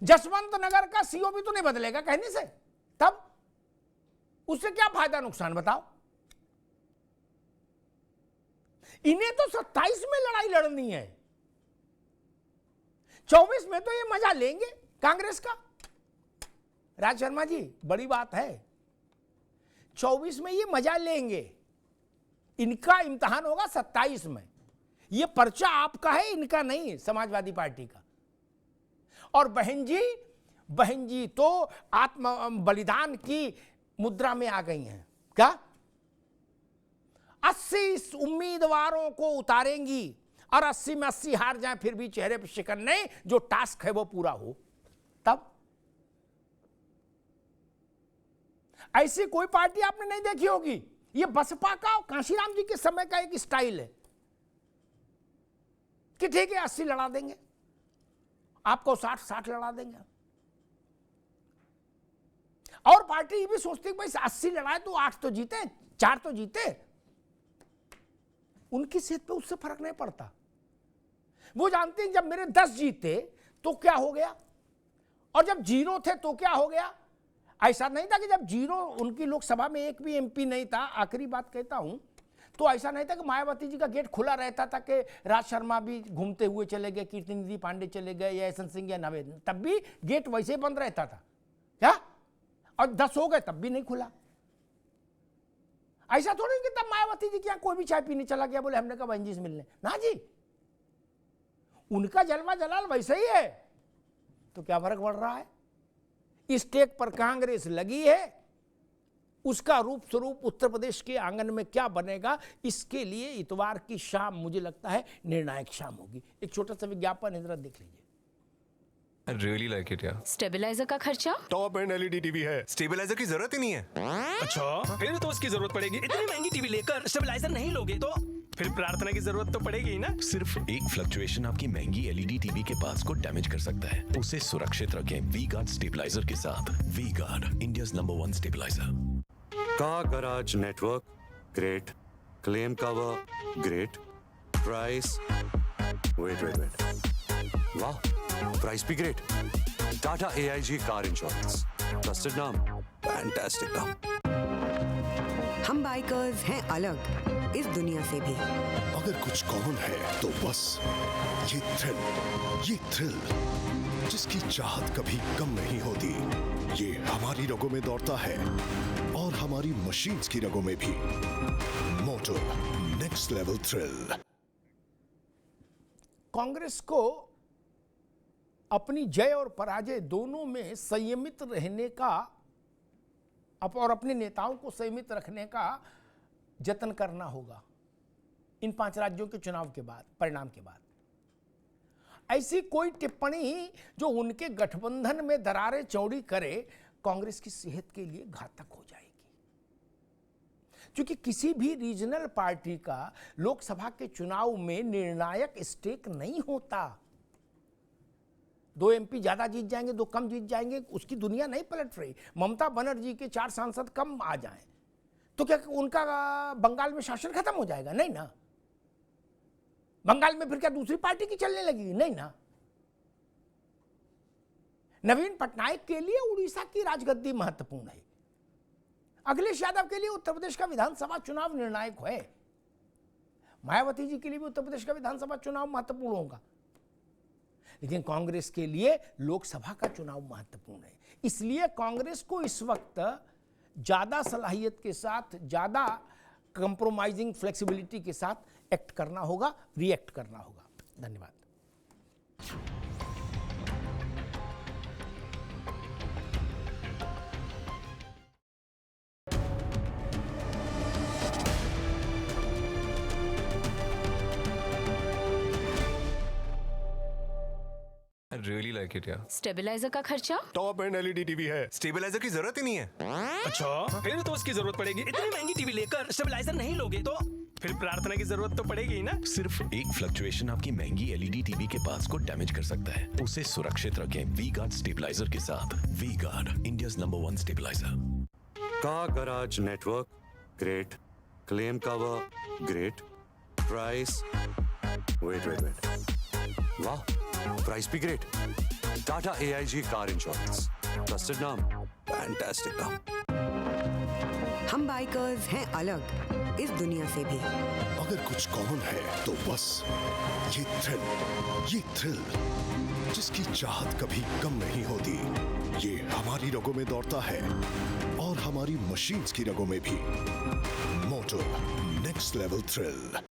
जसवंत नगर का सीओ भी तो नहीं बदलेगा कहने से, तब उससे क्या फायदा नुकसान बताओ। इन्हें तो 27 में लड़ाई लड़नी है, 24 में तो ये मजा लेंगे कांग्रेस का। राज शर्मा जी बड़ी बात है, 24 में ये मजा लेंगे, इनका इम्तिहान होगा 27 में। ये पर्चा आपका है, इनका नहीं है, समाजवादी पार्टी का। और बहन जी तो आत्म बलिदान की मुद्रा में आ गई हैं। क्या 80 उम्मीदवारों को उतारेंगी और 80 में 80 हार जाए फिर भी चेहरे पर शिकन नहीं, जो टास्क है वो पूरा हो। तब ऐसी कोई पार्टी आपने नहीं देखी होगी। ये बसपा का और कांशीराम जी के समय का एक स्टाइल है कि ठीक है 80 लड़ा देंगे, आपको 60 लड़ा देंगे। और पार्टी ये भी सोचती है भाई 80 लड़ाए तो 8 तो जीते, 4 तो जीते। उनकी सेहत पे उससे फर्क नहीं पड़ता। वो जानते हैं जब मेरे 10 जीते तो क्या हो गया, और जब 0 थे तो क्या हो गया। ऐसा नहीं था कि जब 0 उनकी लोकसभा में एक भी एमपी नहीं था। आखिरी बात कहता हूं, तो ऐसा नहीं था कि मायावती जी का गेट खुला रहता था कि राज शर्मा भी घूमते हुए चले गए, कीर्तिनिधि पांडे चले गए, या यशवंत सिंह या नवेद, तब भी गेट वैसे ही बंद रहता था क्या। और 10 हो गए तब भी नहीं खुला। ऐसा थोड़ी कि तब मायावती जी क्या कोई भी चाय पीने चला गया, बोले हमने कहा बहन जी से मिलने, ना जी। उनका जलवा जलाल वैसे ही है, तो क्या फर्क पड़ रहा है। स्टेक पर कांग्रेस लगी है, उसका रूप स्वरूप उत्तर प्रदेश के आंगन में क्या बनेगा, इसके लिए इतवार की शाम मुझे लगता है निर्णायक शाम होगी। एक छोटा सा विज्ञापन है, जरा देख लीजिए। I really like it यार। स्टेबलाइजर का खर्चा? टॉप एंड एलईडी टीवी है, स्टेबलाइजर की जरूरत ही नहीं है। अच्छा, फिर तो उसकी जरूरत पड़ेगी। इतनी महंगी टीवी लेकर स्टेबलाइजर नहीं लोगे तो फिर प्रार्थना की जरूरत तो पड़ेगी ही ना। सिर्फ एक फ्लक्चुएशन आपकी महंगी एलईडी टीवी के पार्ट्स को डैमेज कर सकता है। उसे सुरक्षित रखें वी गार्ड स्टेबलाइजर के साथ। V Guard, India's number 1 stabiliser. Car garage network great, claim cover great, price wait वाह, प्राइस भी great. Tata AIG car insurance, trusted नाम, फैंटास्टिक नाम। हम बाइकर्स हैं अलग, इस दुनिया से भी। अगर कुछ कॉमन है तो बस ये थ्रिल जिसकी चाहत कभी कम नहीं होती, ये हमारी रगों में दौड़ता है और हमारी मशीन्स की रगों में भी। मोटो नेक्स्ट लेवल थ्रिल। कांग्रेस को अपनी जय और पराजय दोनों में संयमित रहने का और अपने नेताओं को संयमित रखने का जतन करना होगा इन 5 राज्यों के चुनाव के बाद, परिणाम के बाद। ऐसी कोई टिप्पणी जो उनके गठबंधन में दरारें चौड़ी करे, कांग्रेस की सेहत के लिए घातक हो जाएगी। क्योंकि किसी भी रीजनल पार्टी का लोकसभा के चुनाव में निर्णायक स्टेक नहीं होता। 2 MP ज्यादा जीत जाएंगे, 2 कम जीत जाएंगे, उसकी दुनिया नहीं पलट रही। ममता बनर्जी के 4 सांसद कम आ जाएं तो क्या उनका बंगाल में शासन खत्म हो जाएगा? नहीं ना। बंगाल में फिर क्या दूसरी पार्टी की चलने लगेगी? नहीं ना। नवीन पटनायक के लिए उड़ीसा की राजगद्दी महत्वपूर्ण है। अखिलेश यादव के लिए उत्तर प्रदेश का विधानसभा चुनाव निर्णायक है। मायावती जी के लिए भी उत्तर प्रदेश का विधानसभा चुनाव महत्वपूर्ण होगा। लेकिन कांग्रेस के लिए लोकसभा का चुनाव महत्वपूर्ण है। इसलिए कांग्रेस को इस वक्त ज्यादा सलाहियत के साथ, ज्यादा कंप्रोमाइजिंग फ्लेक्सिबिलिटी के साथ एक्ट करना होगा, रिएक्ट करना होगा। धन्यवाद। I really like it यार। स्टेबलाइजर का खर्चा? टॉप एंड LED टीवी है, स्टेबलाइजर की जरूरत ही नहीं है। अच्छा, फिर तो उसकी जरूरत पड़ेगी। इतनी महंगी टीवी लेकर स्टेबलाइजर नहीं लोगे तो फिर प्रार्थना की जरूरत तो पड़ेगी ही ना। सिर्फ एक फ्लक्चुएशन आपकी महंगी LED टीवी के पार्ट्स को डैमेज कर सकता है। उसे सुरक्षित रखें V-Guard स्टेबलाइजर के साथ। V-Guard, India's number 1 stabiliser. Car garage network great, claim cover great, price wait वाह, प्राइस भी great. Tata AIG car insurance, trusted नाम, फैंटास्टिक नाम। हम बाइकर्स हैं अलग इस दुनिया से भी। अगर कुछ कॉमन है तो बस ये थ्रिल जिसकी चाहत कभी कम नहीं होती, ये हमारी रगों में दौड़ता है और हमारी मशीन्स की रगों में भी। मोटो नेक्स्ट लेवल थ्रिल।